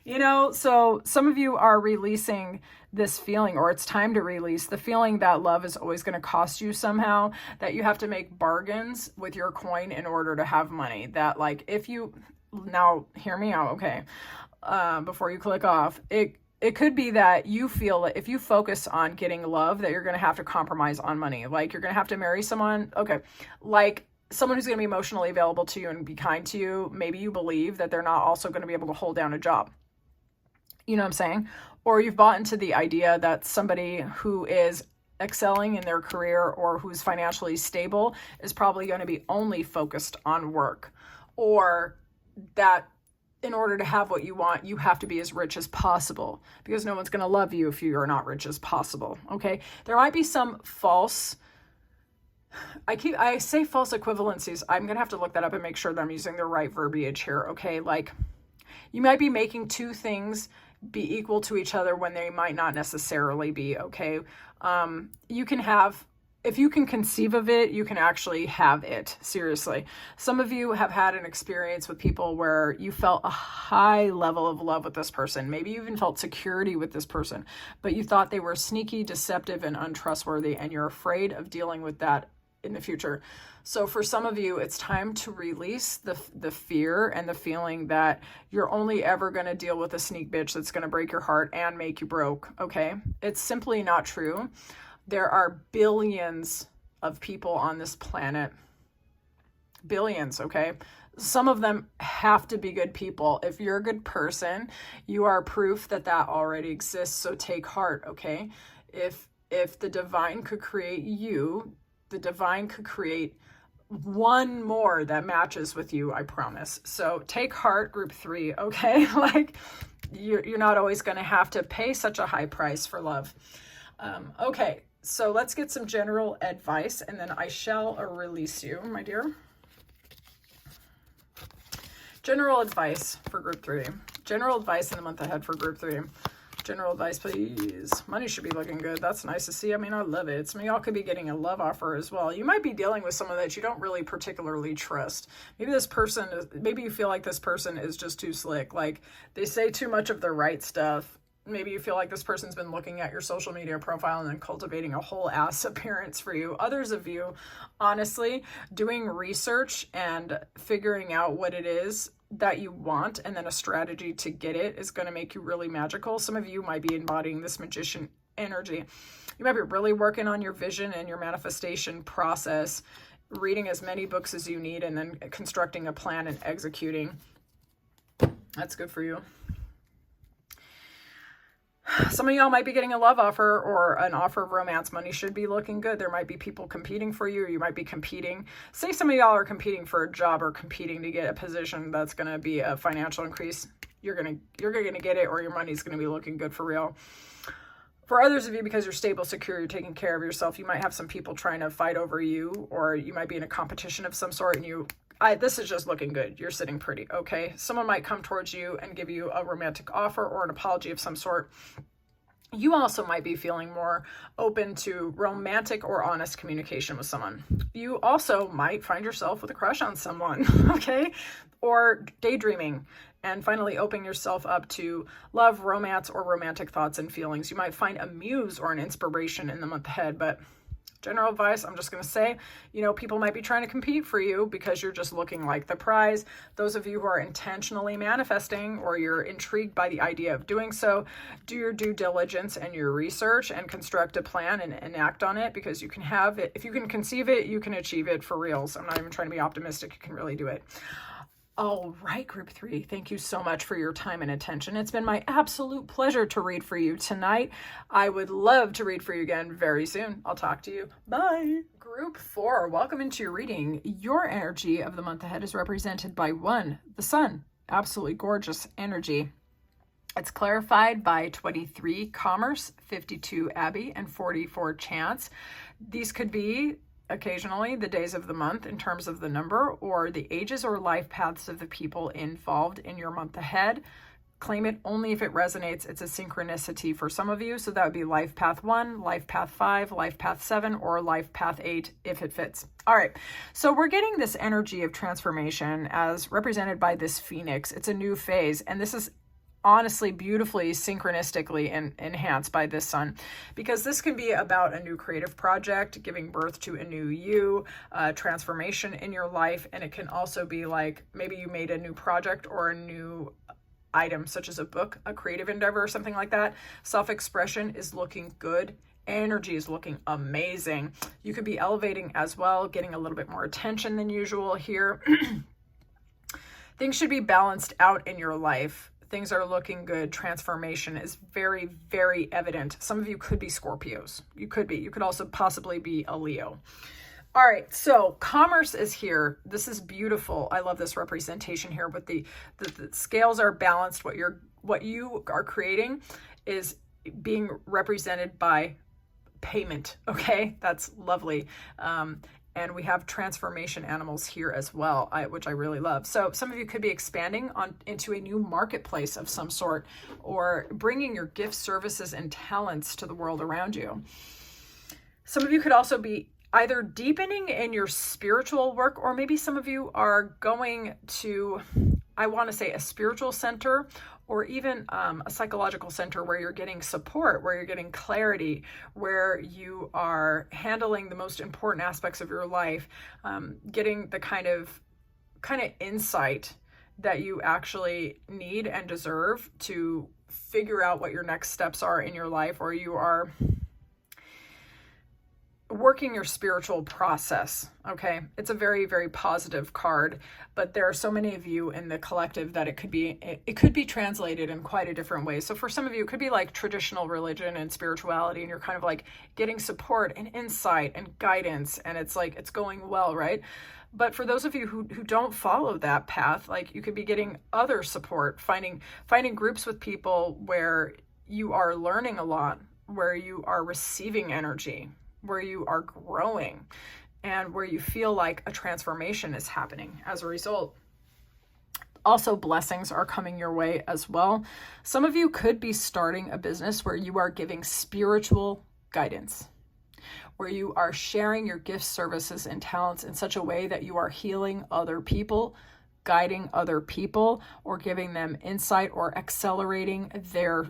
you know, so some of you are releasing this feeling, or it's time to release the feeling that love is always going to cost you somehow, that you have to make bargains with your coin in order to have money. That like, if you, now hear me out, okay, before you click off, it could be that you feel that if you focus on getting love, that you're going to have to compromise on money. Like you're going to have to marry someone, okay, like someone who's going to be emotionally available to you and be kind to you. Maybe you believe that they're not also going to be able to hold down a job. You know what I'm saying? Or you've bought into the idea that somebody who is excelling in their career or who's financially stable is probably going to be only focused on work, or that in order to have what you want, you have to be as rich as possible, because no one's going to love you if you are not rich as possible. Okay. There might be some false, I say false equivalencies. I'm going to have to look that up and make sure that I'm using the right verbiage here. Okay. Like you might be making two things be equal to each other when they might not necessarily be. Okay. You can have, if you can conceive of it, you can actually have it. Seriously. Some of you have had an experience with people where you felt a high level of love with this person. Maybe you even felt security with this person, but you thought they were sneaky, deceptive, and untrustworthy, and you're afraid of dealing with that in the future. So for some of you, it's time to release the fear and the feeling that you're only ever going to deal with a sneak bitch that's going to break your heart and make you broke. Okay. It's simply not true. There are billions of people on this planet. Billions. Okay. Some of them have to be good people. If you're a good person, you are proof that that already exists. So take heart. Okay. If the divine could create you, the divine could create one more that matches with you, I promise. So take heart, group 3, okay? Like, you're not always going to have to pay such a high price for love. Okay, so let's get some general advice, and then I shall release you, my dear. General advice for group 3. General advice in the month ahead for group 3. General advice, please. Money should be looking good. That's nice to see. I mean, I love it. Some of y'all could be getting a love offer as well. You might be dealing with someone that you don't really particularly trust. Maybe this person, maybe you feel like this person is just too slick. Like, they say too much of the right stuff. Maybe you feel like this person's been looking at your social media profile and then cultivating a whole ass appearance for you. Others of you, honestly, doing research and figuring out what it is that you want and then a strategy to get it is going to make you really magical. Some of you might be embodying this magician energy. You might be really working on your vision and your manifestation process, reading as many books as you need, and then constructing a plan and executing. That's good for you. Some of y'all might be getting a love offer or an offer of romance. Money should be looking good. There might be people competing for you. You might be competing. Say some of y'all are competing for a job or competing to get a position that's going to be a financial increase. You're going to get it, or your money's going to be looking good for real. For others of you, because you're stable, secure, you're taking care of yourself, you might have some people trying to fight over you, or you might be in a competition of some sort, and this is just looking good. You're sitting pretty, okay? Someone might come towards you and give you a romantic offer or an apology of some sort. You also might be feeling more open to romantic or honest communication with someone. You also might find yourself with a crush on someone, okay? Or daydreaming, and finally opening yourself up to love, romance, or romantic thoughts and feelings. You might find a muse or an inspiration in the month ahead, but general advice, I'm just going to say, people might be trying to compete for you because you're just looking like the prize. Those of you who are intentionally manifesting, or you're intrigued by the idea of doing so, do your due diligence and your research and construct a plan and act on it, because you can have it. If you can conceive it, you can achieve it for reals. I'm not even trying to be optimistic. You can really do it. All right, group 3, thank you so much for your time and attention. It's been my absolute pleasure to read for you tonight. I would love to read for you again very soon. I'll talk to you. Bye. Group 4, welcome into your reading. Your energy of the month ahead is represented by 1, the sun. Absolutely gorgeous energy. It's clarified by 23, commerce, 52, Abby, and 44, chance. These could be occasionally the days of the month in terms of the number, or the ages or life paths of the people involved in your month ahead. Claim it only if it resonates. It's a synchronicity for some of you. So that would be life path 1, life path 5, life path 7, or life path 8 if it fits. All right. So we're getting this energy of transformation as represented by this phoenix. It's a new phase. And this is honestly beautifully synchronistically enhanced by this sun, because this can be about a new creative project, giving birth to a new you, transformation in your life. And it can also be like maybe you made a new project or a new item, such as a book, a creative endeavor, or something like that. Self-expression is looking good. Energy is looking amazing. You could be elevating as well, getting a little bit more attention than usual here. Things should be balanced out in your life. Things are looking good. Transformation is very, very evident. Some of you could be Scorpios. You could be. You could also possibly be a Leo. All right, so commerce is here. This is beautiful. I love this representation here, but the scales are balanced. What you are creating is being represented by payment. Okay, that's lovely. And we have transformation animals here as well, which I really love. So some of you could be expanding into a new marketplace of some sort, or bringing your gifts, services, and talents to the world around you. Some of you could also be either deepening in your spiritual work, or maybe some of you are going to, I want to say, a spiritual center, or even a psychological center where you're getting support, where you're getting clarity, where you are handling the most important aspects of your life, getting the kind of insight that you actually need and deserve to figure out what your next steps are in your life, or you are working your spiritual process. Okay, it's a very, very positive card, but there are so many of you in the collective that it could be translated in quite a different way. So for some of you, it could be like traditional religion and spirituality, and you're kind of like getting support and insight and guidance, and it's like it's going well, right? But for those of you who don't follow that path, like, you could be getting other support, finding groups with people where you are learning a lot, where you are receiving energy, where you are growing, and where you feel like a transformation is happening as a result. Also, blessings are coming your way as well. Some of you could be starting a business where you are giving spiritual guidance, where you are sharing your gifts, services, and talents in such a way that you are healing other people, guiding other people, or giving them insight or accelerating their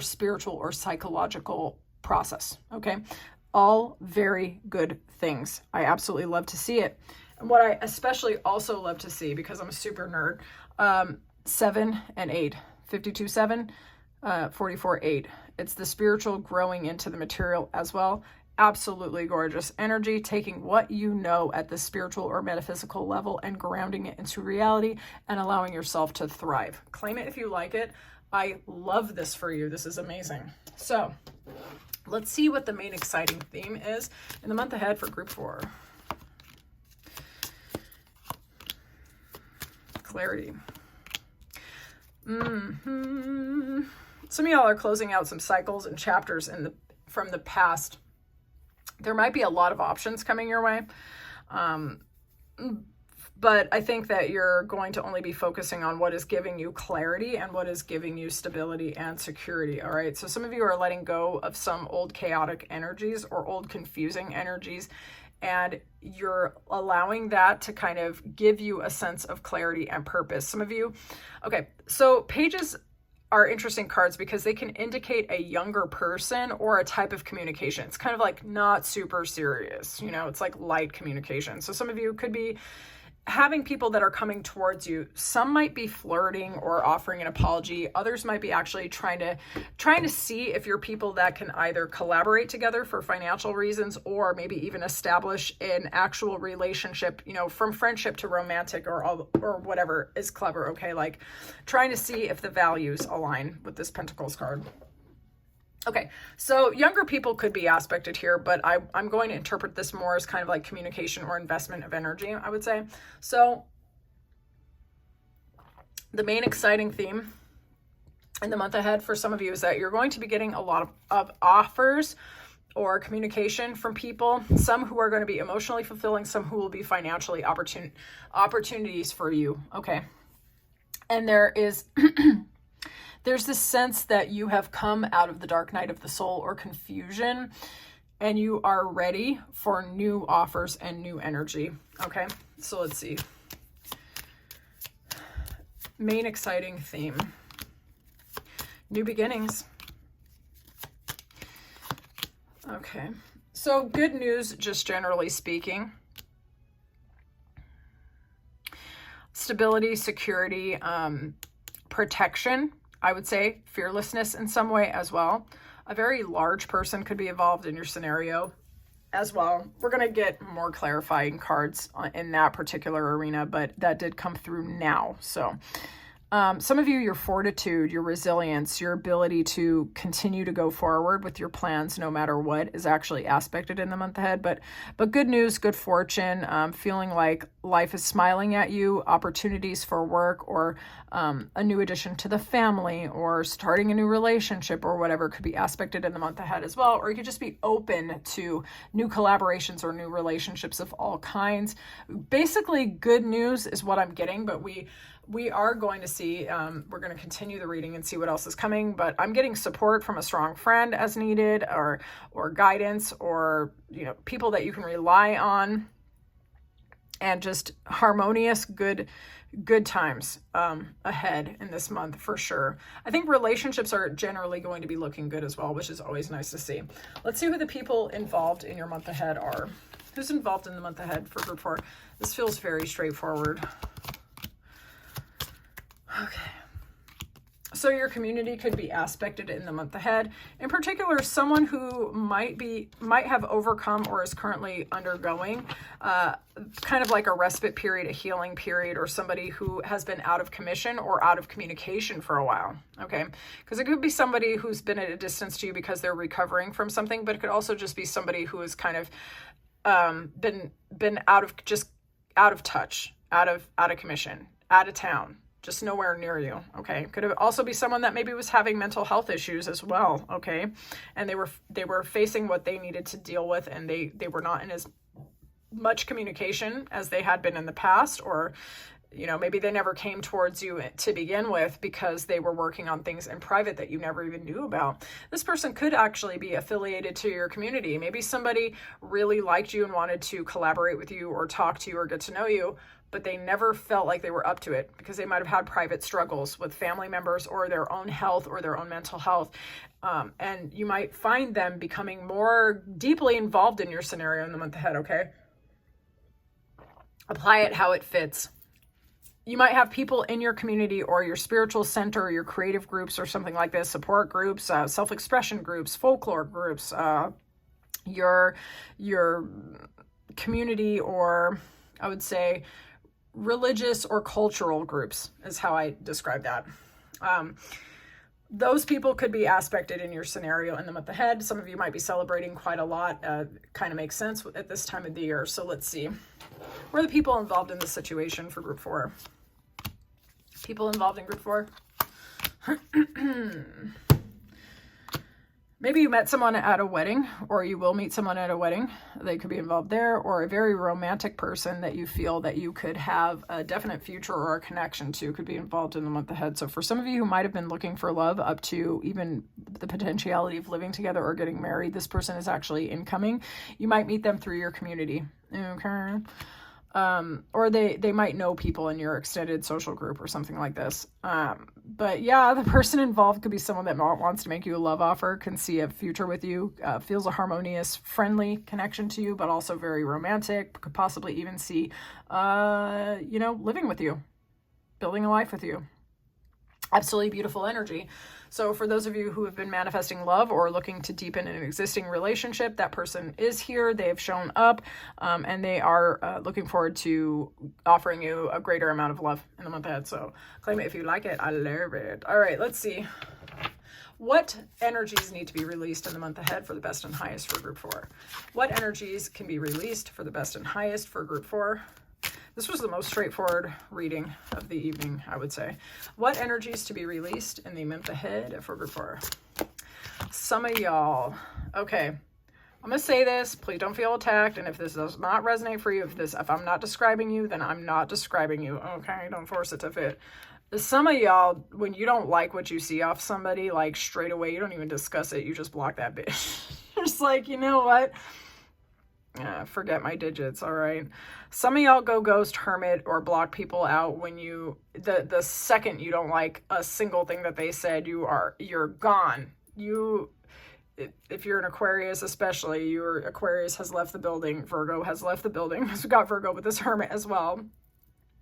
spiritual or psychological process. Okay. All very good things. I absolutely love to see it. And what I especially also love to see, because I'm a super nerd, 7 and 8, 52-7, 44-8. It's the spiritual growing into the material as well. Absolutely gorgeous energy, taking what you know at the spiritual or metaphysical level and grounding it into reality and allowing yourself to thrive. Claim it if you like it. I love this for you. This is amazing. So let's see what the main exciting theme is in the month ahead for group 4. Clarity. Some of y'all are closing out some cycles and chapters from the past. There might be a lot of options coming your way. But I think that you're going to only be focusing on what is giving you clarity and what is giving you stability and security. All right. So some of you are letting go of some old chaotic energies or old confusing energies, and you're allowing that to kind of give you a sense of clarity and purpose. Some of you, okay, so pages are interesting cards because they can indicate a younger person or a type of communication. It's kind of like not super serious, it's like light communication. So some of you could be having people that are coming towards you. Some might be flirting or offering an apology. Others might be actually trying to see if you're people that can either collaborate together for financial reasons or maybe even establish an actual relationship, from friendship to romantic or whatever is clever. Okay. Like trying to see if the values align with this Pentacles card. Okay, so younger people could be aspected here, but I'm going to interpret this more as kind of like communication or investment of energy, I would say. So the main exciting theme in the month ahead for some of you is that you're going to be getting a lot of offers or communication from people, some who are going to be emotionally fulfilling, some who will be financially opportunities for you, okay? And there's this sense that you have come out of the dark night of the soul or confusion, and you are ready for new offers and new energy. Okay, so let's see. Main exciting theme. New beginnings. Okay, so good news, just generally speaking. Stability, security, protection. I would say fearlessness in some way as well. A very large person could be involved in your scenario as well. We're going to get more clarifying cards in that particular arena, but that did come through now. So some of you, your fortitude, your resilience, your ability to continue to go forward with your plans no matter what is actually aspected in the month ahead. But good news, good fortune, feeling like life is smiling at you, opportunities for work or a new addition to the family or starting a new relationship or whatever could be aspected in the month ahead as well. Or you could just be open to new collaborations or new relationships of all kinds. Basically, good news is what I'm getting, but we are going to see, we're going to continue the reading and see what else is coming, but I'm getting support from a strong friend as needed or guidance or, people that you can rely on, and just harmonious, good times ahead in this month for sure. I think relationships are generally going to be looking good as well, which is always nice to see. Let's see who the people involved in your month ahead are. Who's involved in the month ahead for group 4? This feels very straightforward. Okay, so your community could be aspected in the month ahead. In particular, someone who might have overcome or is currently undergoing kind of like a respite period, a healing period, or somebody who has been out of commission or out of communication for a while, okay? Because it could be somebody who's been at a distance to you because they're recovering from something, but it could also just be somebody who has kind of been out of just out of touch, out of commission, out of town, just nowhere near you. Okay. Could also be someone that maybe was having mental health issues as well. Okay. And they were facing what they needed to deal with, and they were not in as much communication as they had been in the past, or maybe they never came towards you to begin with because they were working on things in private that you never even knew about. This person could actually be affiliated to your community. Maybe somebody really liked you and wanted to collaborate with you or talk to you or get to know you, but they never felt like they were up to it because they might have had private struggles with family members or their own health or their own mental health. And you might find them becoming more deeply involved in your scenario in the month ahead, okay? Apply it how it fits. You might have people in your community or your spiritual center or your creative groups or something like this, support groups, self-expression groups, folklore groups, your community, or I would say religious or cultural groups is how I describe that. Those people could be aspected in your scenario in the month ahead. Some of you might be celebrating quite a lot. Kind of makes sense at this time of the year. So let's see. Who are the people involved in this situation for group 4? People involved in group 4. Maybe you met someone at a wedding, or you will meet someone at a wedding. They could be involved there, or a very romantic person that you feel that you could have a definite future or a connection to could be involved in the month ahead. So for some of you who might have been looking for love up to even the potentiality of living together or getting married, this person is actually incoming. You might meet them through your community. Okay. Or they might know people in your extended social group or something like this. But yeah, the person involved could be someone that wants to make you a love offer, can see a future with you, feels a harmonious, friendly connection to you, but also very romantic, could possibly even see, living with you, building a life with you. Absolutely beautiful energy. So for those of you who have been manifesting love or looking to deepen an existing relationship, that person is here. They have shown up, and they are looking forward to offering you a greater amount of love in the month ahead. So claim it if you like it. I love it. All right, let's see. What energies need to be released in the month ahead for the best and highest for group 4? What energies can be released for the best and highest for group 4? This was the most straightforward reading of the evening, I would say. What energies to be released in the month ahead for group 4? Some of y'all. Okay, I'm going to say this. Please don't feel attacked. And if this does not resonate for you, if I'm not describing you, then I'm not describing you. Okay, don't force it to fit. Some of y'all, when you don't like what you see off somebody, like straight away, you don't even discuss it. You just block that bitch. You're just like, you know what? Forget my digits. All right. Some of y'all go ghost, hermit, or block people out when the second you don't like a single thing that they said, you're gone. If you're an Aquarius, especially, your Aquarius has left the building. Virgo has left the building. So we got Virgo with this hermit as well.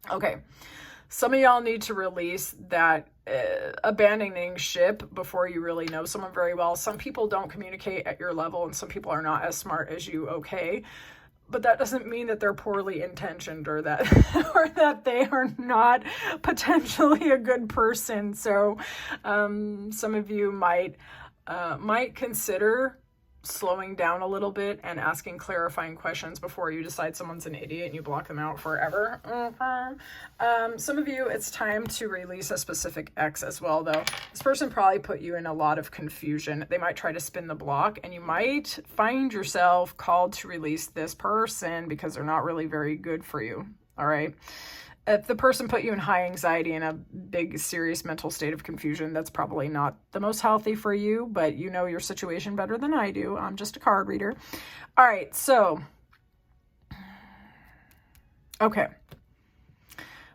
Okay. Some of y'all need to release that abandoning ship before you really know someone very well. Some people don't communicate at your level, and some people are not as smart as you, okay? But that doesn't mean that they're poorly intentioned or that they are not potentially a good person. So some of you might consider slowing down a little bit and asking clarifying questions before you decide someone's an idiot and you block them out forever. Some of you, it's time to release a specific ex as well, though. This person probably put you in a lot of confusion. They might try to spin the block, and you might find yourself called to release this person because they're not really very good for you. All right. If the person put you in high anxiety and a big, serious mental state of confusion, that's probably not the most healthy for you, but you know your situation better than I do. I'm just a card reader. All right, so, okay.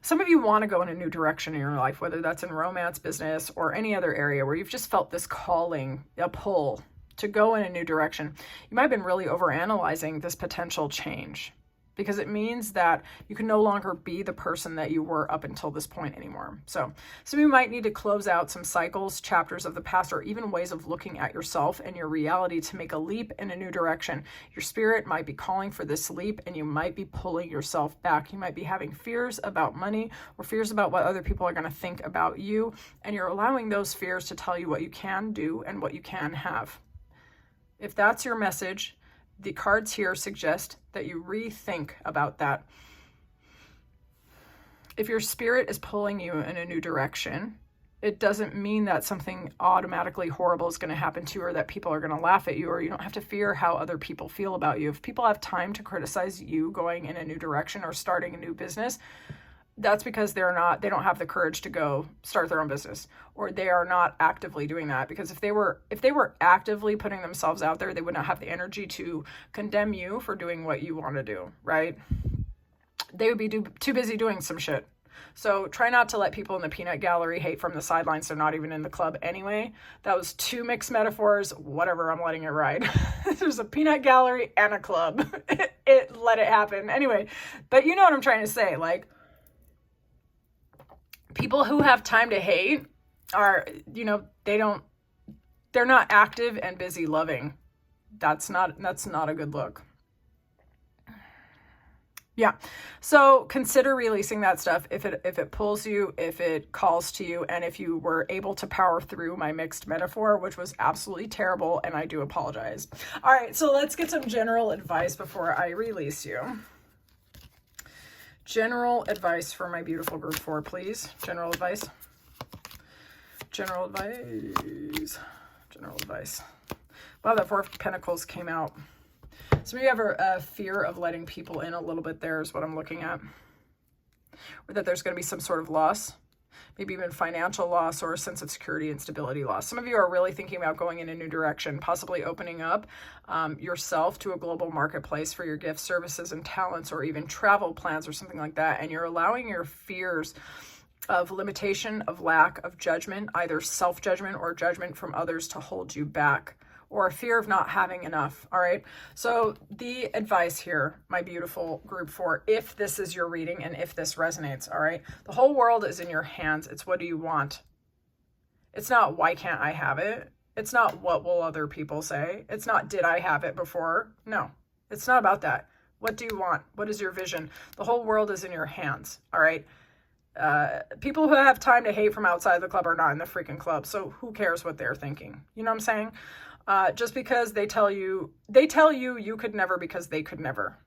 Some of you want to go in a new direction in your life, whether that's in romance, business, or any other area where you've just felt this calling, a pull to go in a new direction. You might have been really overanalyzing this potential change, because it means that you can no longer be the person that you were up until this point anymore. So some of you might need to close out some cycles, chapters of the past, or even ways of looking at yourself and your reality to make a leap in a new direction. Your spirit might be calling for this leap, and you might be pulling yourself back. You might be having fears about money or fears about what other people are going to think about you, and you're allowing those fears to tell you what you can do and what you can have. If that's your message, the cards here suggest that you rethink about that. if your spirit is pulling you in a new direction, it doesn't mean that something automatically horrible is going to happen to you, or that people are going to laugh at you, or you don't have to fear how other people feel about you. If people have time to criticize you going in a new direction or starting a new business, that's because they don't have the courage to go start their own business, or they are not actively doing that. Because if they were actively putting themselves out there, they would not have the energy to condemn you for doing what you want to do, right? They would be too busy doing some shit. So try not to let people in the peanut gallery hate from the sidelines. They're not even in the club anyway. That was two mixed metaphors. Whatever, I'm letting it ride. There's a peanut gallery and a club. Let it happen. Anyway, but you know what I'm trying to say. Like, people who have time to hate are, they're not active and busy loving. That's not a good look. Yeah. So consider releasing that stuff if it pulls you, if it calls to you, and if you were able to power through my mixed metaphor, which was absolutely terrible, and I do apologize. All right, so let's get some general advice before I release you. General advice for my beautiful group 4, please. General advice. General advice. General advice. Wow, that 4 of Pentacles came out. Some of you have a fear of letting people in a little bit. There is what I'm looking at. Or that there's going to be some sort of loss. Maybe even financial loss or a sense of security and stability loss. Some of you are really thinking about going in a new direction, possibly opening up yourself to a global marketplace for your gifts, services, and talents, or even travel plans or something like that. And you're allowing your fears of limitation, of lack, of judgment, either self-judgment or judgment from others, to hold you back, or a fear of not having enough. All right. So the advice here, my beautiful group 4, if this is your reading and if this resonates, all right, the whole world is in your hands. It's what do you want? It's not why can't I have it? It's not what will other people say? It's not did I have it before? No, it's not about that. What do you want? What is your vision? The whole world is in your hands. All right. People who have time to hate from outside the club are not in the freaking club. So who cares what they're thinking? You know what I'm saying? Just because they tell you you could never because they could never.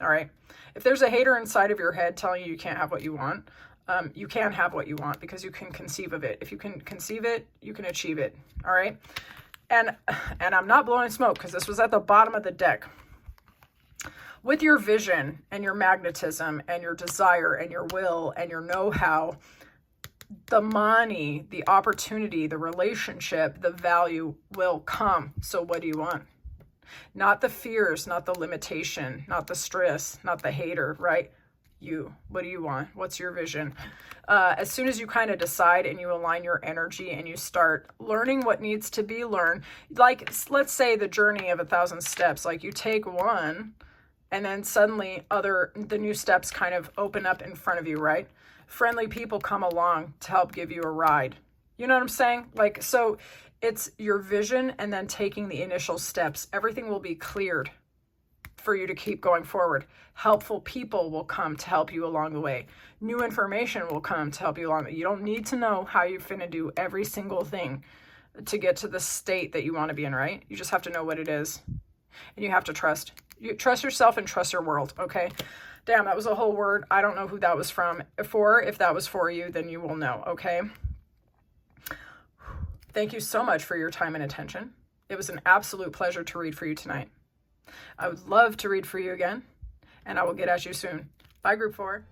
All right. If there's a hater inside of your head telling you can't have what you want, you can have what you want because you can conceive of it. If you can conceive it, you can achieve it. All right. And I'm not blowing smoke because this was at the bottom of the deck. With your vision and your magnetism and your desire and your will and your know-how, the money, the opportunity, the relationship, the value will come. So what do you want? Not the fears, not the limitation, not the stress, not the hater, right? You. What do you want? What's your vision? As soon as you kind of decide and you align your energy and you start learning what needs to be learned, like let's say the journey of 1,000 steps, like you take one and then suddenly the new steps kind of open up in front of you, right? Friendly people come along to help give you a ride. You know what I'm saying? Like, so it's your vision and then taking the initial steps. Everything will be cleared for you to keep going forward. Helpful people will come to help you along the way. New information will come to help you along the way. You don't need to know how you're finna do every single thing to get to the state that you want to be in, right? You just have to know what it is. And you have to trust. You trust yourself and trust your world, okay? Damn, that was a whole word. I don't know who that was from. If that was for you, then you will know, okay? Thank you so much for your time and attention. It was an absolute pleasure to read for you tonight. I would love to read for you again, and I will get at you soon. Bye, Group 4.